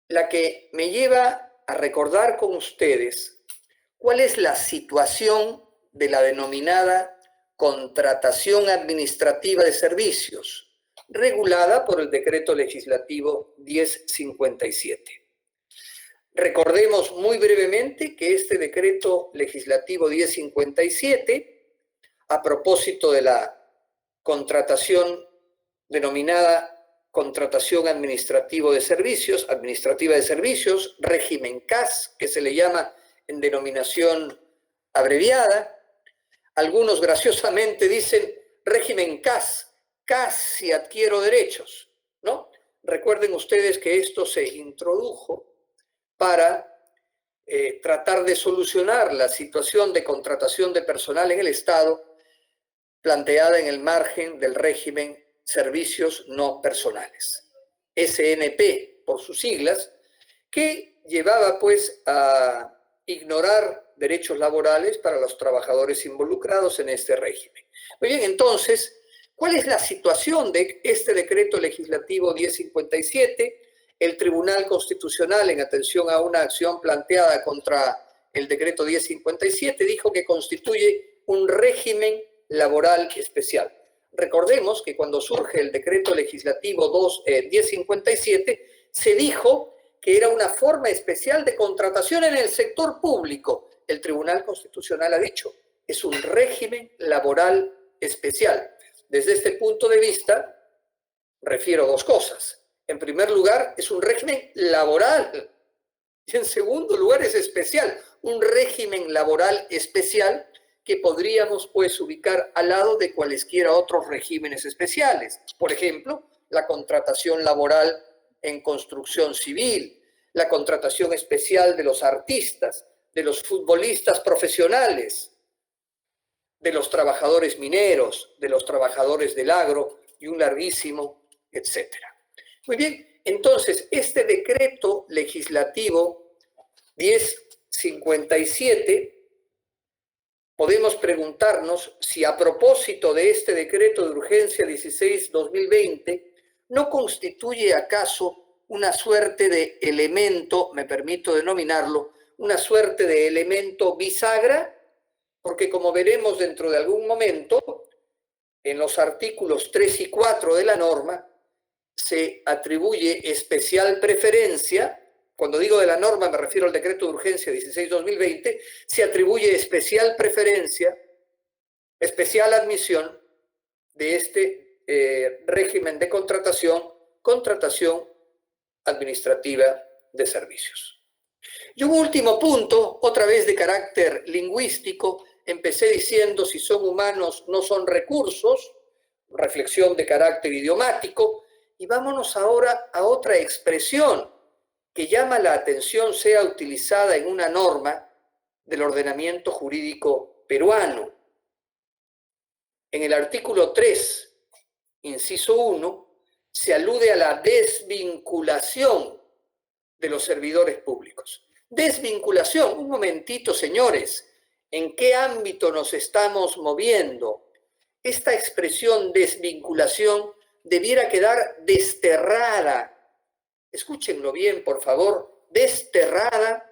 la que me lleva a recordar con ustedes cuál es la situación de la denominada contratación administrativa de servicios, regulada por el Decreto Legislativo 1057. Recordemos muy brevemente que este Decreto Legislativo 1057, a propósito de la contratación denominada contratación administrativa de servicios, régimen CAS, que se le llama en denominación abreviada. Algunos graciosamente dicen régimen CAS, casi adquiero derechos, ¿no? Recuerden ustedes que esto se introdujo para tratar de solucionar la situación de contratación de personal en el Estado planteada en el margen del régimen Servicios No Personales, SNP por sus siglas, que llevaba pues a ignorar derechos laborales para los trabajadores involucrados en este régimen. Muy bien, entonces, ¿cuál es la situación de este decreto legislativo 1057? El Tribunal Constitucional, en atención a una acción planteada contra el decreto 1057, dijo que constituye un régimen laboral especial. Recordemos que cuando surge el decreto legislativo 1057, se dijo que era una forma especial de contratación en el sector público. El Tribunal Constitucional ha dicho, es un régimen laboral especial. Desde este punto de vista, refiero dos cosas. En primer lugar, es un régimen laboral. Y en segundo lugar, es especial. Un régimen laboral especial que podríamos pues ubicar al lado de cualesquiera otros regímenes especiales. Por ejemplo, la contratación laboral en construcción civil, la contratación especial de los artistas, de los futbolistas profesionales, de los trabajadores mineros, de los trabajadores del agro y un larguísimo, etcétera. Muy bien, entonces este decreto legislativo 1057 podemos preguntarnos si a propósito de este decreto de urgencia 16-2020 no constituye acaso una suerte de elemento, me permito denominarlo, una suerte de elemento bisagra, porque como veremos dentro de algún momento, en los artículos 3 y 4 de la norma, se atribuye especial preferencia. Cuando digo de la norma me refiero al decreto de urgencia 16-2020, se atribuye especial preferencia, especial admisión de este régimen de contratación administrativa de servicios. Y un último punto, otra vez de carácter lingüístico, empecé diciendo si son humanos no son recursos, reflexión de carácter idiomático, y vámonos ahora a otra expresión que llama la atención sea utilizada en una norma del ordenamiento jurídico peruano. En el artículo 3, inciso 1, se alude a la desvinculación de los servidores públicos. Desvinculación, un momentito, señores, ¿en qué ámbito nos estamos moviendo? Esta expresión desvinculación debiera quedar desterrada. Escúchenlo bien, por favor, desterrada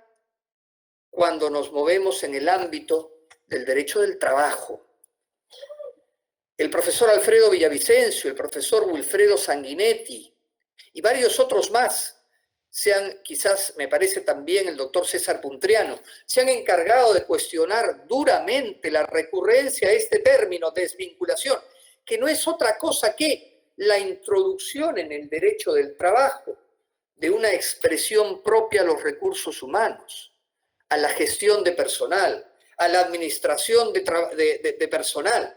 cuando nos movemos en el ámbito del derecho del trabajo. El profesor Alfredo Villavicencio, el profesor Wilfredo Sanguinetti y varios otros más, quizás me parece también el doctor César Puntriano, se han encargado de cuestionar duramente la recurrencia a este término desvinculación, que no es otra cosa que la introducción en el derecho del trabajo de una expresión propia a los recursos humanos, a la gestión de personal, a la administración de personal.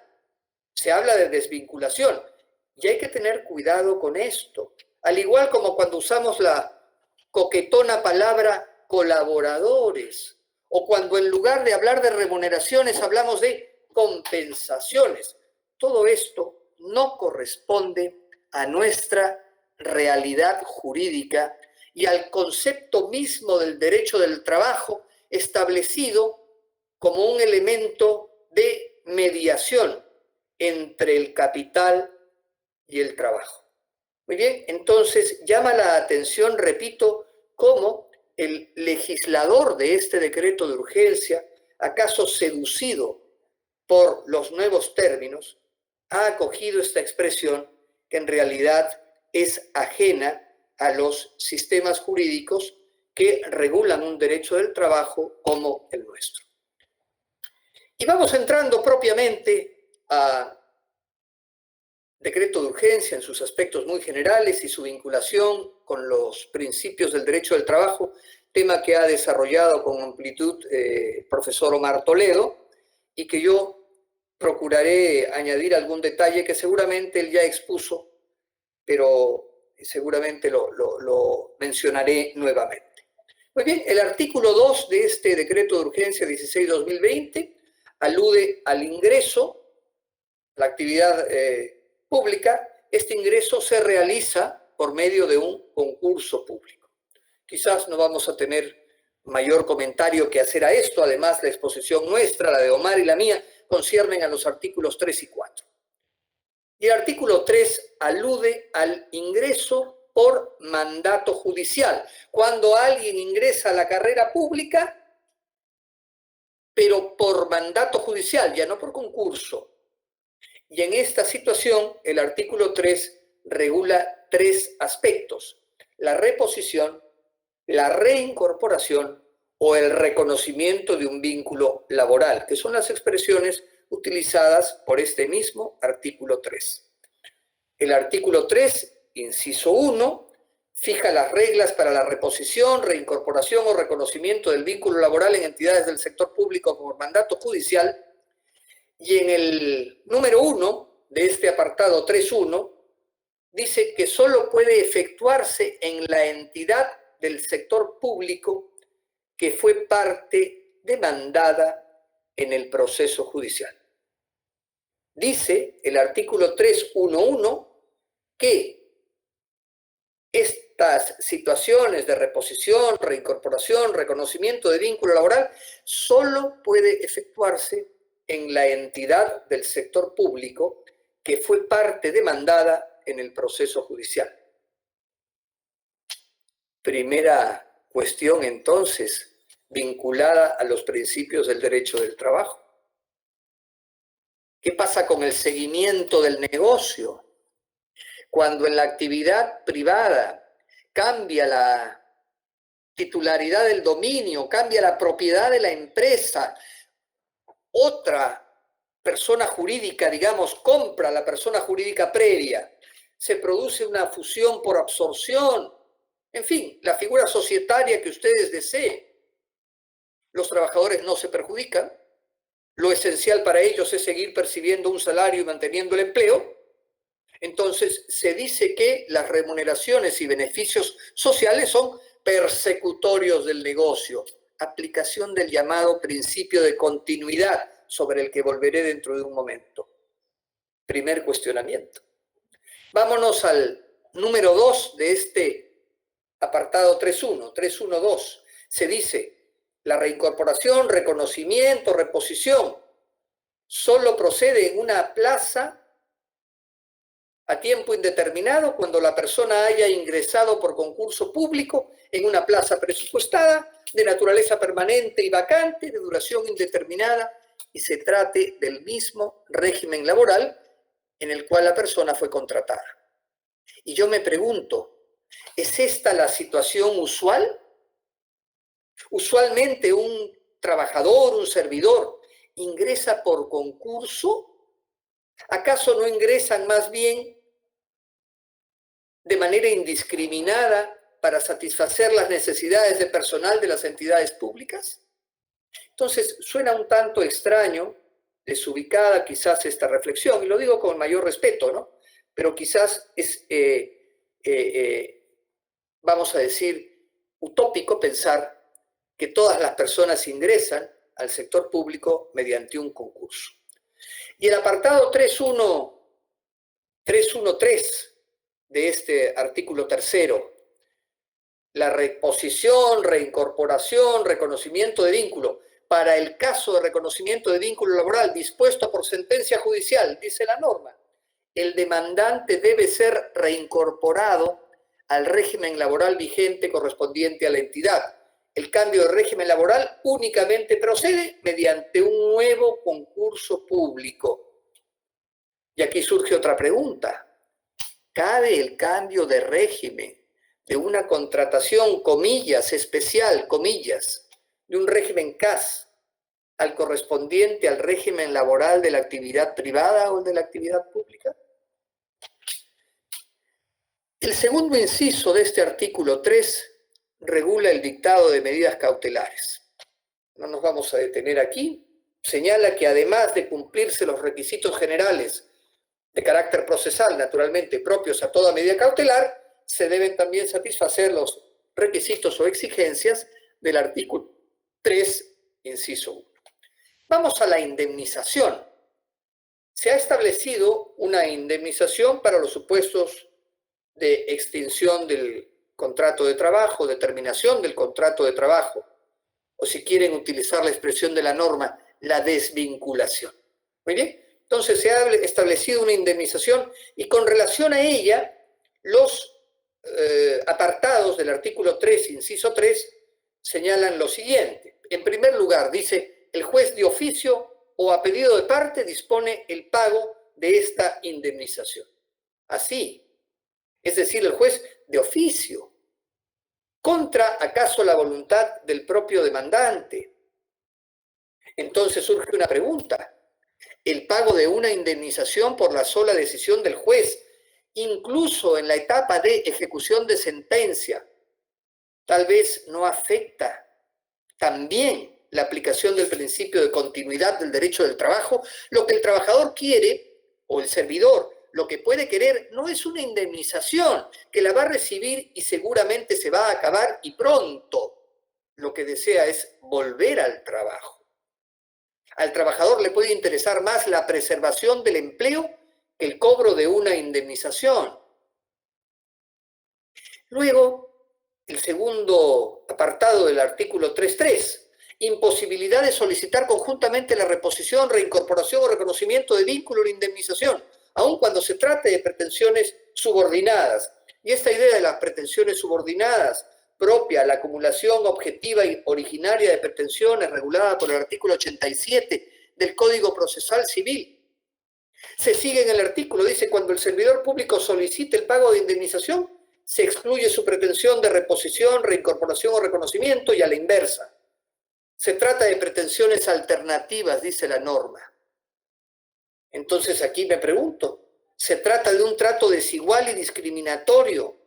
Se habla de desvinculación y hay que tener cuidado con esto. Al igual como cuando usamos la coquetona palabra colaboradores o cuando en lugar de hablar de remuneraciones hablamos de compensaciones. Todo esto no corresponde a nuestra realidad jurídica y al concepto mismo del derecho del trabajo establecido como un elemento de mediación entre el capital y el trabajo. Muy bien, entonces llama la atención, repito, cómo el legislador de este decreto de urgencia, acaso seducido por los nuevos términos, ha acogido esta expresión que en realidad es ajena a los sistemas jurídicos que regulan un derecho del trabajo como el nuestro. Y vamos entrando propiamente a decreto de urgencia en sus aspectos muy generales y su vinculación con los principios del derecho del trabajo, tema que ha desarrollado con amplitud el profesor Omar Toledo y que yo procuraré añadir algún detalle que seguramente él ya expuso, pero seguramente lo mencionaré nuevamente. Muy bien, el artículo 2 de este decreto de urgencia 16-2020 alude al ingreso, la actividad pública. Este ingreso se realiza por medio de un concurso público. Quizás no vamos a tener mayor comentario que hacer a esto, además la exposición nuestra, la de Omar y la mía, conciernen a los artículos 3 y 4. Y el artículo 3 alude al ingreso por mandato judicial. Cuando alguien ingresa a la carrera pública, pero por mandato judicial, ya no por concurso. Y en esta situación, el artículo 3 regula 3 aspectos: la reposición, la reincorporación o el reconocimiento de un vínculo laboral, que son las expresiones utilizadas por este mismo artículo 3. El artículo 3, inciso 1, fija las reglas para la reposición, reincorporación o reconocimiento del vínculo laboral en entidades del sector público por mandato judicial. Y en el número 1 de este apartado 3.1 dice que solo puede efectuarse en la entidad del sector público que fue parte demandada en el proceso judicial. Dice el artículo 3.1.1 que estas situaciones de reposición, reincorporación, reconocimiento de vínculo laboral solo puede efectuarse en la entidad del sector público que fue parte demandada en el proceso judicial. Primera cuestión, entonces, vinculada a los principios del derecho del trabajo. ¿Qué pasa con el seguimiento del negocio? Cuando en la actividad privada cambia la titularidad del dominio, cambia la propiedad de la empresa, otra persona jurídica, digamos, compra a la persona jurídica previa, se produce una fusión por absorción, en fin, la figura societaria que ustedes deseen. Los trabajadores no se perjudican, lo esencial para ellos es seguir percibiendo un salario y manteniendo el empleo. Entonces se dice que las remuneraciones y beneficios sociales son persecutorios del negocio, aplicación del llamado principio de continuidad, sobre el que volveré dentro de un momento. Primer cuestionamiento. Vámonos al número 2 de este apartado 3.1, 3.1.2. Se dice: la reincorporación, reconocimiento, reposición solo procede en una plaza a tiempo indeterminado cuando la persona haya ingresado por concurso público en una plaza presupuestada de naturaleza permanente y vacante de duración indeterminada y se trate del mismo régimen laboral en el cual la persona fue contratada. Y yo me pregunto, ¿es esta la situación usual? Usualmente un trabajador, un servidor, ingresa por concurso. ¿Acaso no ingresan más bien de manera indiscriminada para satisfacer las necesidades de personal de las entidades públicas? Entonces, suena un tanto extraño, desubicada quizás esta reflexión, y lo digo con mayor respeto, ¿no? Pero quizás es, vamos a decir, utópico pensar que todas las personas ingresan al sector público mediante un concurso. Y el apartado 3.1.3 de este artículo 3, la reposición, reincorporación, reconocimiento de vínculo. Para el caso de reconocimiento de vínculo laboral dispuesto por sentencia judicial, dice la norma, el demandante debe ser reincorporado al régimen laboral vigente correspondiente a la entidad. el cambio de régimen laboral únicamente procede mediante un nuevo concurso público. Y aquí surge otra pregunta. ¿Cabe el cambio de régimen de una contratación, comillas, especial, comillas, de un régimen CAS al correspondiente al régimen laboral de la actividad privada o de la actividad pública? El segundo inciso de este artículo 3 regula el dictado de medidas cautelares. No nos vamos a detener aquí. Señala que además de cumplirse los requisitos generales de carácter procesal, naturalmente propios a toda medida cautelar, se deben también satisfacer los requisitos o exigencias del artículo 3, inciso 1. Vamos a la indemnización. Se ha establecido una indemnización para los supuestos de extinción del contrato de trabajo, de terminación del contrato de trabajo, o si quieren utilizar la expresión de la norma, la desvinculación. Muy bien. Entonces se ha establecido una indemnización y con relación a ella, los apartados del artículo 3, inciso 3, señalan lo siguiente. En primer lugar, dice, el juez de oficio o a pedido de parte dispone el pago de esta indemnización. Así, es decir, el juez de oficio, contra acaso la voluntad del propio demandante. Entonces surge una pregunta. El pago de una indemnización por la sola decisión del juez, incluso en la etapa de ejecución de sentencia, tal vez no afecta también la aplicación del principio de continuidad del derecho del trabajo. Lo que el trabajador quiere, o el servidor, lo que puede querer no es una indemnización, que la va a recibir y seguramente se va a acabar y pronto. Lo que desea es volver al trabajo. Al trabajador le puede interesar más la preservación del empleo que el cobro de una indemnización. Luego, el segundo apartado del artículo 3.3, imposibilidad de solicitar conjuntamente la reposición, reincorporación o reconocimiento de vínculo o indemnización, aun cuando se trate de pretensiones subordinadas. Y esta idea de las pretensiones subordinadas, propia, la acumulación objetiva y originaria de pretensiones regulada por el artículo 87 del Código Procesal Civil. Se sigue en el artículo, dice, cuando el servidor público solicite el pago de indemnización, se excluye su pretensión de reposición, reincorporación o reconocimiento y a la inversa. Se trata de pretensiones alternativas, dice la norma. Entonces aquí me pregunto, ¿se trata de un trato desigual y discriminatorio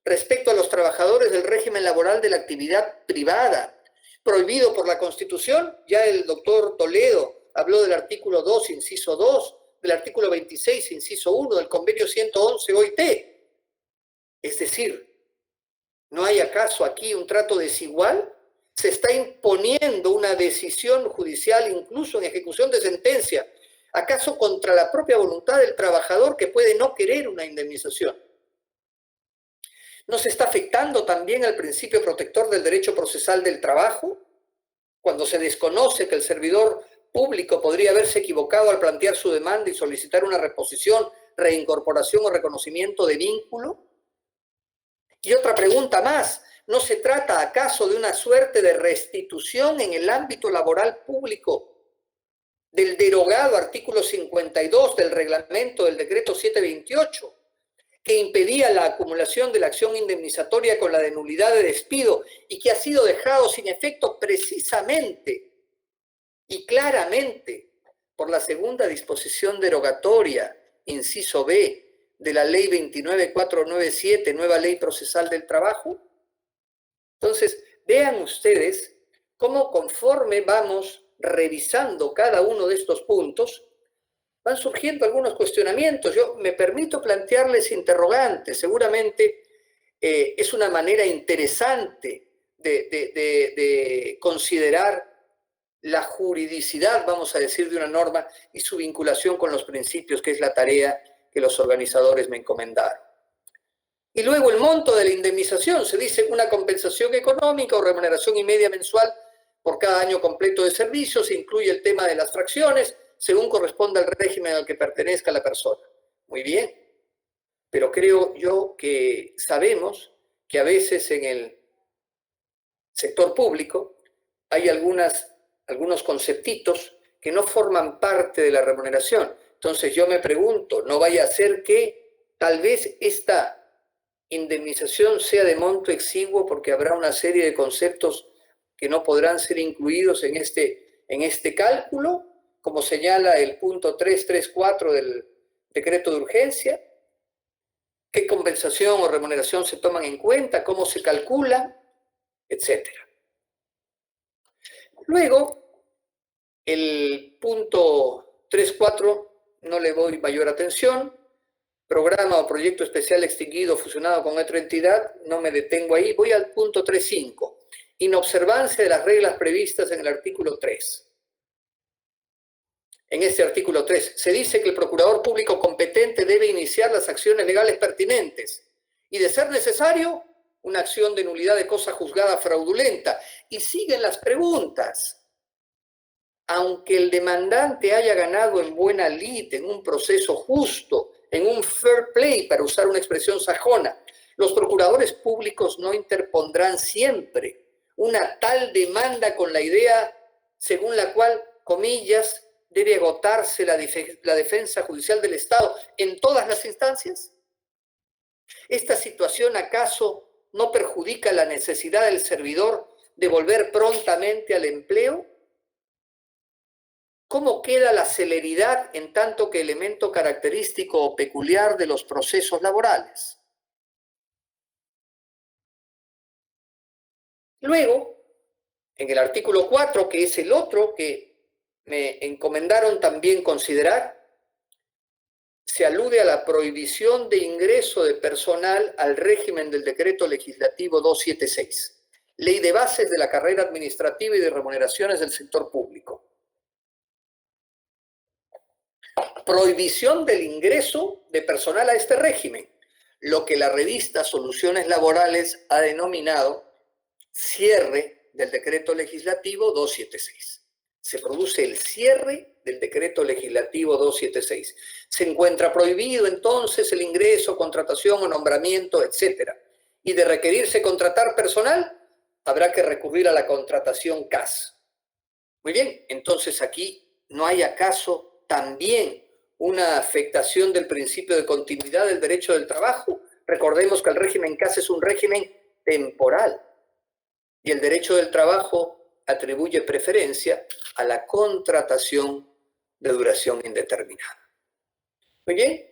respecto a los trabajadores del régimen laboral de la actividad privada, prohibido por la Constitución? Ya el doctor Toledo habló del artículo 2, inciso 2, del artículo 26, inciso 1, del convenio 111 OIT. Es decir, ¿no hay acaso aquí un trato desigual? Se está imponiendo una decisión judicial, incluso en ejecución de sentencia, ¿acaso contra la propia voluntad del trabajador que puede no querer una indemnización? ¿No se está afectando también al principio protector del derecho procesal del trabajo? Cuando se desconoce que el servidor público podría haberse equivocado al plantear su demanda y solicitar una reposición, reincorporación o reconocimiento de vínculo. Y otra pregunta más, ¿no se trata acaso de una suerte de restitución en el ámbito laboral público del derogado artículo 52 del reglamento del decreto 728, que impedía la acumulación de la acción indemnizatoria con la de nulidad de despido y que ha sido dejado sin efecto precisamente y claramente por la segunda disposición derogatoria, inciso B, de la ley 29497, nueva ley procesal del trabajo? Entonces, vean ustedes cómo conforme vamos revisando cada uno de estos puntos, van surgiendo algunos cuestionamientos. Yo me permito plantearles interrogantes. Seguramente es una manera interesante de considerar la juridicidad, vamos a decir, de una norma y su vinculación con los principios, que es la tarea que los organizadores me encomendaron. Y luego el monto de la indemnización, se dice una compensación económica o remuneración y media mensual por cada año completo de servicio, se incluye el tema de las fracciones, según corresponda al régimen al que pertenezca la persona. Muy bien, pero creo yo que sabemos que a veces en el sector público, hay algunos conceptitos que no forman parte de la remuneración. Entonces yo me pregunto, ¿no vaya a ser que tal vez esta indemnización sea de monto exiguo porque habrá una serie de conceptos que no podrán ser incluidos en este cálculo, como señala el punto 334 del decreto de urgencia? ¿Qué compensación o remuneración se toman en cuenta? ¿Cómo se calcula? Etcétera. Luego, el punto 3.4 no le doy mayor atención. Programa o proyecto especial extinguido fusionado con otra entidad, no me detengo ahí. Voy al punto 3.5. Inobservancia de las reglas previstas en el artículo 3. En este artículo 3 se dice que el procurador público competente debe iniciar las acciones legales pertinentes y, de ser necesario, una acción de nulidad de cosa juzgada fraudulenta. Y siguen las preguntas. Aunque el demandante haya ganado en buena lid, en un proceso justo, en un fair play, para usar una expresión sajona, los procuradores públicos no interpondrán siempre una tal demanda con la idea según la cual, comillas, debe agotarse la defensa judicial del Estado en todas las instancias. ¿Esta situación acaso no perjudica la necesidad del servidor de volver prontamente al empleo? ¿Cómo queda la celeridad en tanto que elemento característico o peculiar de los procesos laborales? Luego, en el artículo 4, que es el otro que me encomendaron también considerar, se alude a la prohibición de ingreso de personal al régimen del Decreto Legislativo 276, Ley de Bases de la Carrera Administrativa y de Remuneraciones del Sector Público. Prohibición del ingreso de personal a este régimen, lo que la revista Soluciones Laborales ha denominado cierre del Decreto Legislativo 276. Se produce el cierre del Decreto Legislativo 276. Se encuentra prohibido entonces el ingreso, contratación o nombramiento, etc. Y de requerirse contratar personal, habrá que recurrir a la contratación CAS. Muy bien, entonces aquí no hay acaso también una afectación del principio de continuidad del derecho del trabajo. Recordemos que el régimen CAS es un régimen temporal y el derecho del trabajo atribuye preferencia a la contratación de duración indeterminada. Muy bien.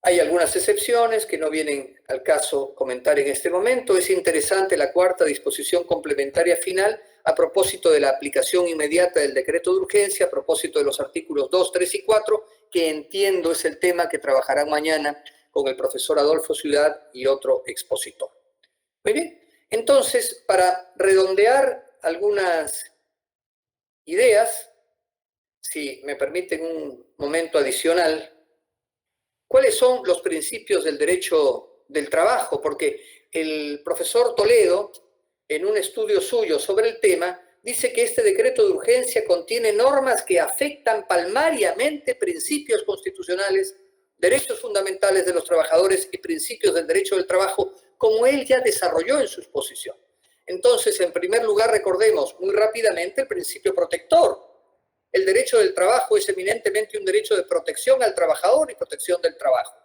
Hay algunas excepciones que no vienen al caso comentar en este momento. Es interesante la cuarta disposición complementaria final a propósito de la aplicación inmediata del decreto de urgencia, a propósito de los artículos 2, 3 y 4, que entiendo es el tema que trabajarán mañana con el profesor Adolfo Ciudad y otro expositor. Muy bien. Entonces, para redondear algunas ideas, si me permiten un momento adicional, ¿cuáles son los principios del derecho del trabajo? Porque el profesor Toledo, en un estudio suyo sobre el tema, dice que este decreto de urgencia contiene normas que afectan palmariamente principios constitucionales, derechos fundamentales de los trabajadores y principios del derecho del trabajo, como él ya desarrolló en su exposición. Entonces, en primer lugar, recordemos muy rápidamente el principio protector. El derecho del trabajo es eminentemente un derecho de protección al trabajador y protección del trabajo.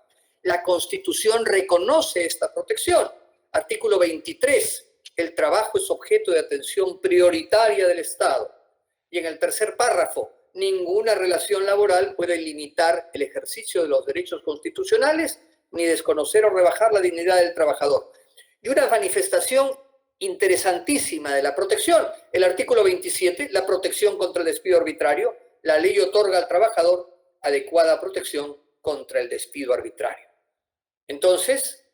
La Constitución reconoce esta protección. Artículo 23, el trabajo es objeto de atención prioritaria del Estado. Y en el tercer párrafo, ninguna relación laboral puede limitar el ejercicio de los derechos constitucionales ni desconocer o rebajar la dignidad del trabajador. Y una manifestación interesantísima de la protección, el artículo 27, la protección contra el despido arbitrario. La ley otorga al trabajador adecuada protección contra el despido arbitrario. Entonces,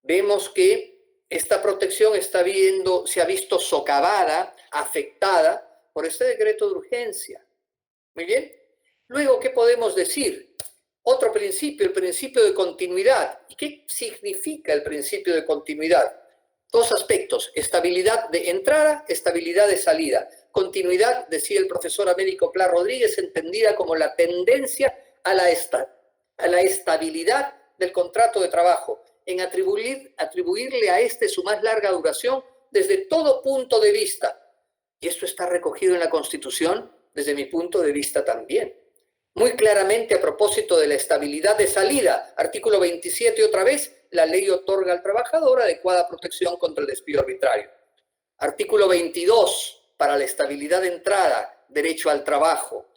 vemos que esta protección se ha visto socavada, afectada por este decreto de urgencia. Muy bien. Luego, ¿qué podemos decir? Otro principio, el principio de continuidad. ¿Y qué significa el principio de continuidad? Dos aspectos, estabilidad de entrada, estabilidad de salida. Continuidad, decía el profesor Américo Pla Rodríguez, entendida como la tendencia a la estabilidad del contrato de trabajo, en atribuirle a este su más larga duración desde todo punto de vista. Y esto está recogido en la Constitución desde mi punto de vista también. Muy claramente a propósito de la estabilidad de salida, artículo 27 otra vez, la ley otorga al trabajador adecuada protección contra el despido arbitrario. Artículo 22, para la estabilidad de entrada, derecho al trabajo.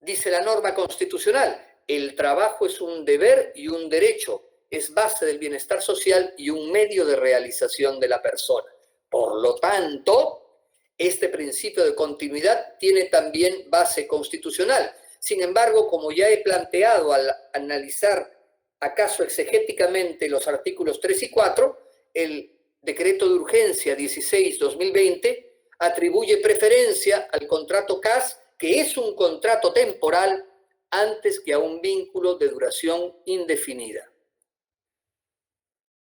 Dice la norma constitucional, el trabajo es un deber y un derecho, es base del bienestar social y un medio de realización de la persona. Por lo tanto, este principio de continuidad tiene también base constitucional. Sin embargo, como ya he planteado al analizar acaso exegéticamente los artículos 3 y 4, el decreto de urgencia 16-2020 atribuye preferencia al contrato CAS, que es un contrato temporal, antes que a un vínculo de duración indefinida.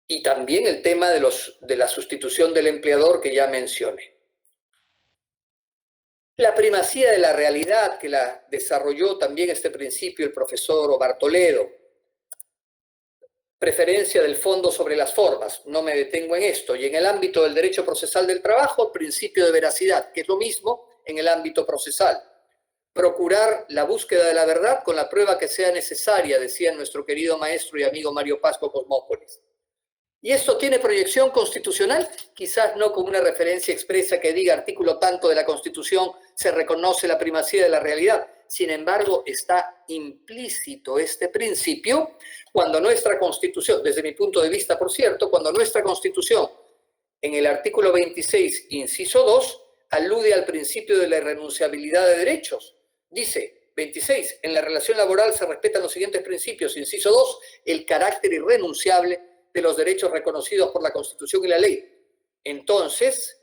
Y también el tema de la sustitución del empleador que ya mencioné. La primacía de la realidad, que la desarrolló también este principio el profesor Omar Toledo. Preferencia del fondo sobre las formas, no me detengo en esto. Y en el ámbito del derecho procesal del trabajo, principio de veracidad, que es lo mismo en el ámbito procesal. Procurar la búsqueda de la verdad con la prueba que sea necesaria, decía nuestro querido maestro y amigo Mario Pasco Cosmópolis. ¿Y esto tiene proyección constitucional? Quizás no con una referencia expresa que diga artículo tanto de la Constitución se reconoce la primacía de la realidad. Sin embargo, está implícito este principio cuando nuestra Constitución, desde mi punto de vista, por cierto, cuando nuestra Constitución, en el artículo 26, inciso 2, alude al principio de la irrenunciabilidad de derechos. Dice, 26, en la relación laboral se respetan los siguientes principios. Inciso 2, el carácter irrenunciable de los derechos reconocidos por la Constitución y la ley. Entonces,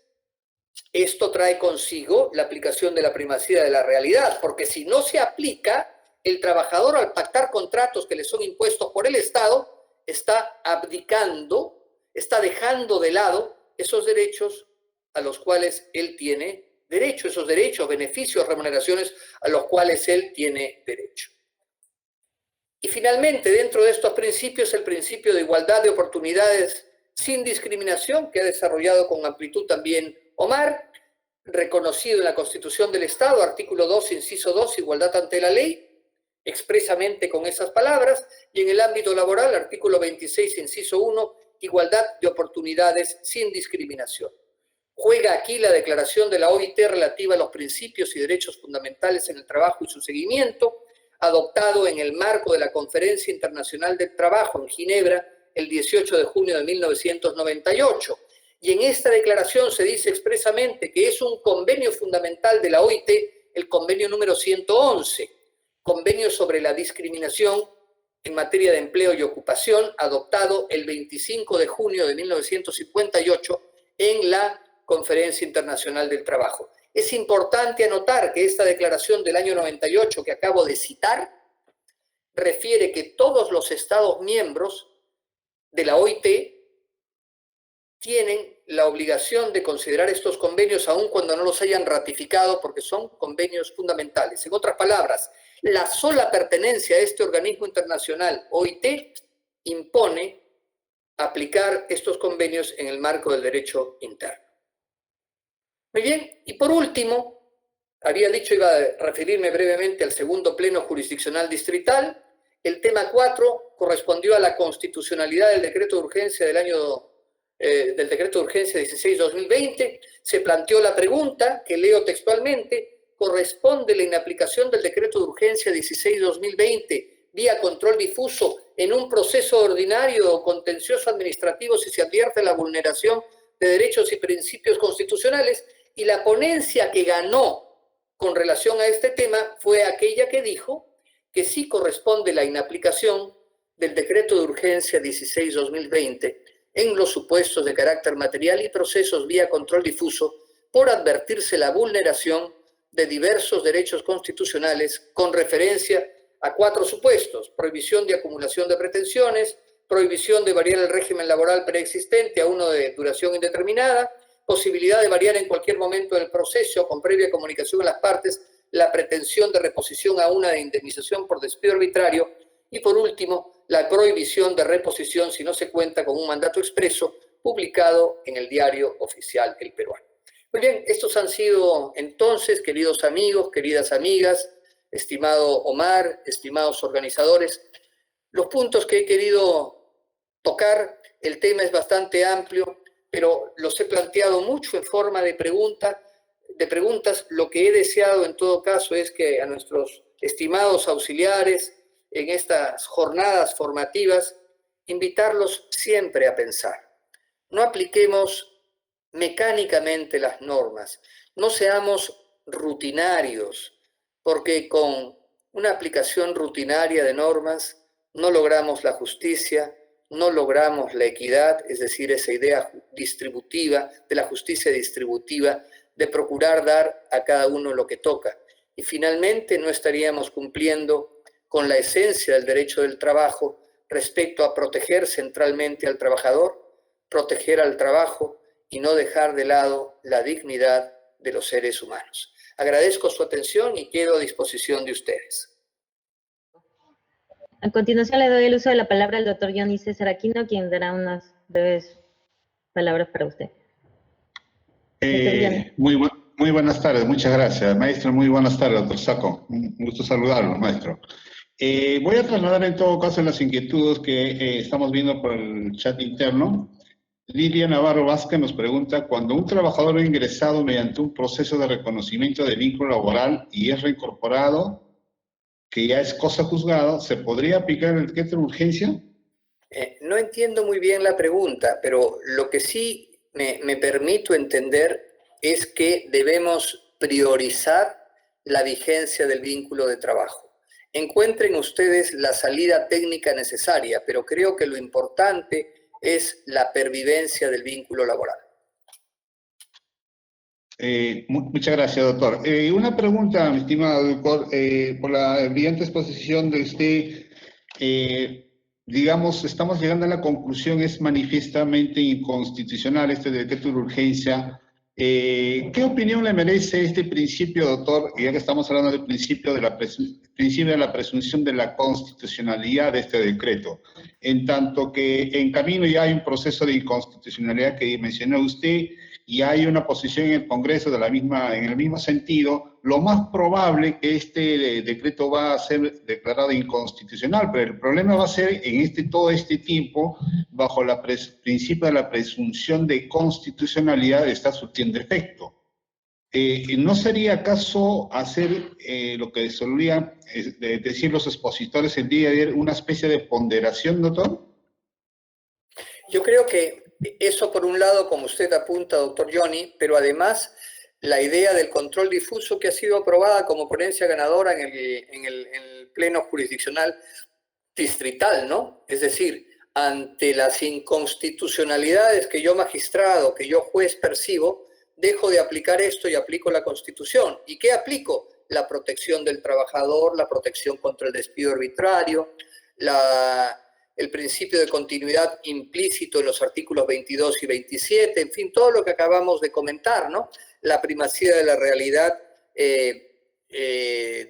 esto trae consigo la aplicación de la primacía de la realidad, porque si no se aplica, el trabajador al pactar contratos que le son impuestos por el Estado, está abdicando, está dejando de lado esos derechos a los cuales él tiene derecho, esos derechos, beneficios, remuneraciones a los cuales él tiene derecho. Y finalmente, dentro de estos principios, el principio de igualdad de oportunidades sin discriminación, que ha desarrollado con amplitud también Omar, reconocido en la Constitución del Estado, artículo 2, inciso 2, igualdad ante la ley, expresamente con esas palabras, y en el ámbito laboral, artículo 26, inciso 1, igualdad de oportunidades sin discriminación. Juega aquí la declaración de la OIT relativa a los principios y derechos fundamentales en el trabajo y su seguimiento, adoptado en el marco de la Conferencia Internacional del Trabajo en Ginebra el 18 de junio de 1998. Y en esta declaración se dice expresamente que es un convenio fundamental de la OIT, el convenio número 111, convenio sobre la discriminación en materia de empleo y ocupación, adoptado el 25 de junio de 1958 en la Conferencia Internacional del Trabajo. Es importante anotar que esta declaración del año 98 que acabo de citar refiere que todos los Estados miembros de la OIT tienen la obligación de considerar estos convenios aun cuando no los hayan ratificado porque son convenios fundamentales. En otras palabras, la sola pertenencia a este organismo internacional OIT impone aplicar estos convenios en el marco del derecho interno. Muy bien, y por último, había dicho iba a referirme brevemente al segundo pleno jurisdiccional distrital. El tema 4 correspondió a la constitucionalidad del decreto de urgencia del decreto de urgencia 16-2020. Se planteó la pregunta, que leo textualmente: ¿corresponde la inaplicación del decreto de urgencia 16-2020 vía control difuso en un proceso ordinario o contencioso administrativo si se advierte la vulneración de derechos y principios constitucionales? Y la ponencia que ganó con relación a este tema fue aquella que dijo que sí corresponde la inaplicación del decreto de urgencia 16-2020 en los supuestos de carácter material y procesos vía control difuso por advertirse la vulneración de diversos derechos constitucionales con referencia a 4 supuestos: prohibición de acumulación de pretensiones, prohibición de variar el régimen laboral preexistente a uno de duración indeterminada, posibilidad de variar en cualquier momento del proceso con previa comunicación a las partes la pretensión de reposición a una de indemnización por despido arbitrario y, por último, la prohibición de reposición si no se cuenta con un mandato expreso publicado en el Diario Oficial El Peruano. Muy bien, estos han sido entonces, queridos amigos, queridas amigas, estimado Omar, estimados organizadores, los puntos que he querido tocar. El tema es bastante amplio, pero los he planteado mucho en forma de preguntas. Lo que he deseado en todo caso es que a nuestros estimados auxiliares en estas jornadas formativas, invitarlos siempre a pensar. No apliquemos mecánicamente las normas, no seamos rutinarios, porque con una aplicación rutinaria de normas no logramos la justicia, no logramos la equidad, es decir, esa idea distributiva, de la justicia distributiva, de procurar dar a cada uno lo que toca. Y finalmente no estaríamos cumpliendo con la esencia del derecho del trabajo respecto a proteger centralmente al trabajador, proteger al trabajo y no dejar de lado la dignidad de los seres humanos. Agradezco su atención y quedo a disposición de ustedes. A continuación le doy el uso de la palabra al doctor Johnny César Aquino, quien dará unas breves palabras para usted. Muy buenas tardes, muchas gracias. Maestro, muy buenas tardes, doctor Saco. Un gusto saludarlo, maestro. Voy a trasladar en todo caso las inquietudes que estamos viendo por el chat interno. Lidia Navarro Vázquez nos pregunta, cuando un trabajador ha ingresado mediante un proceso de reconocimiento de vínculo laboral y es reincorporado, que ya es cosa juzgada, ¿se podría aplicar el decreto de urgencia? No entiendo muy bien la pregunta, pero lo que sí me permito entender es que debemos priorizar la vigencia del vínculo de trabajo. Encuentren ustedes la salida técnica necesaria, pero creo que lo importante es la pervivencia del vínculo laboral. Muchas gracias, doctor. Una pregunta, mi estimado doctor, por la brillante exposición de usted, digamos, estamos llegando a la conclusión, es manifiestamente inconstitucional este decreto de urgencia. ¿Qué opinión le merece este principio, doctor, ya que estamos hablando del principio de la presunción de la constitucionalidad de este decreto? En tanto que en camino ya hay un proceso de inconstitucionalidad que mencionó usted, y hay una posición en el Congreso en el mismo sentido, lo más probable que este decreto va a ser declarado inconstitucional, pero el problema va a ser en todo este tiempo, bajo el principio de la presunción de constitucionalidad, está surtiendo efecto. ¿No sería acaso hacer lo que solían decir los expositores el día de ayer, una especie de ponderación, doctor? Yo creo que eso por un lado, como usted apunta, doctor Johnny, pero además la idea del control difuso que ha sido aprobada como ponencia ganadora en el Pleno Jurisdiccional Distrital, ¿no? Es decir, ante las inconstitucionalidades que yo magistrado, que yo juez percibo, dejo de aplicar esto y aplico la Constitución. ¿Y qué aplico? La protección del trabajador, la protección contra el despido arbitrario, el principio de continuidad implícito en los artículos 22 y 27, en fin, todo lo que acabamos de comentar, ¿no? La primacía de la realidad,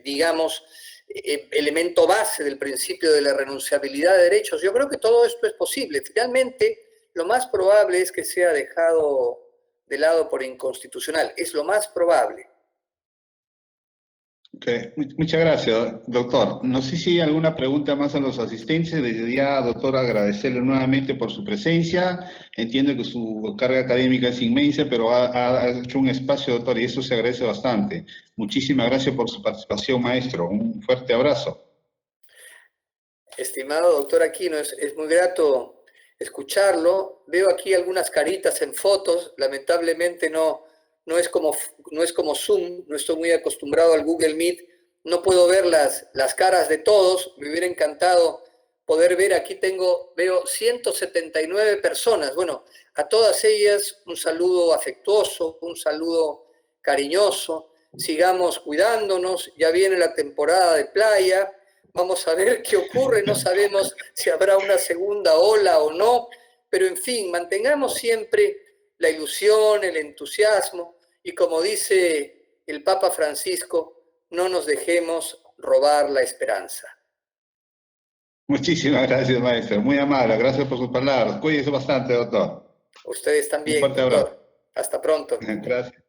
digamos, elemento base del principio de la renunciabilidad de derechos. Yo creo que todo esto es posible. Finalmente, lo más probable es que sea dejado de lado por inconstitucional. Es lo más probable. Okay. Muchas gracias, doctor. No sé si hay alguna pregunta más a los asistentes. Desde ya, doctor, agradecerle nuevamente por su presencia. Entiendo que su carga académica es inmensa, pero ha hecho un espacio, doctor, y eso se agradece bastante. Muchísimas gracias por su participación, maestro. Un fuerte abrazo. Estimado doctor Aquino, es muy grato escucharlo. Veo aquí algunas caritas en fotos. Lamentablemente no es como Zoom, no estoy muy acostumbrado al Google Meet, no puedo ver las caras de todos. Me hubiera encantado poder ver, aquí veo 179 personas. Bueno, a todas ellas un saludo afectuoso, un saludo cariñoso. Sigamos cuidándonos, ya viene la temporada de playa, vamos a ver qué ocurre, no sabemos si habrá una segunda ola o no, pero en fin, mantengamos siempre la ilusión, el entusiasmo, y como dice el Papa Francisco, no nos dejemos robar la esperanza. Muchísimas gracias, maestro. Muy amable. Gracias por sus palabras. Cuídese bastante, doctor. Ustedes también, Un fuerte abrazo. doctor. Hasta pronto. Gracias.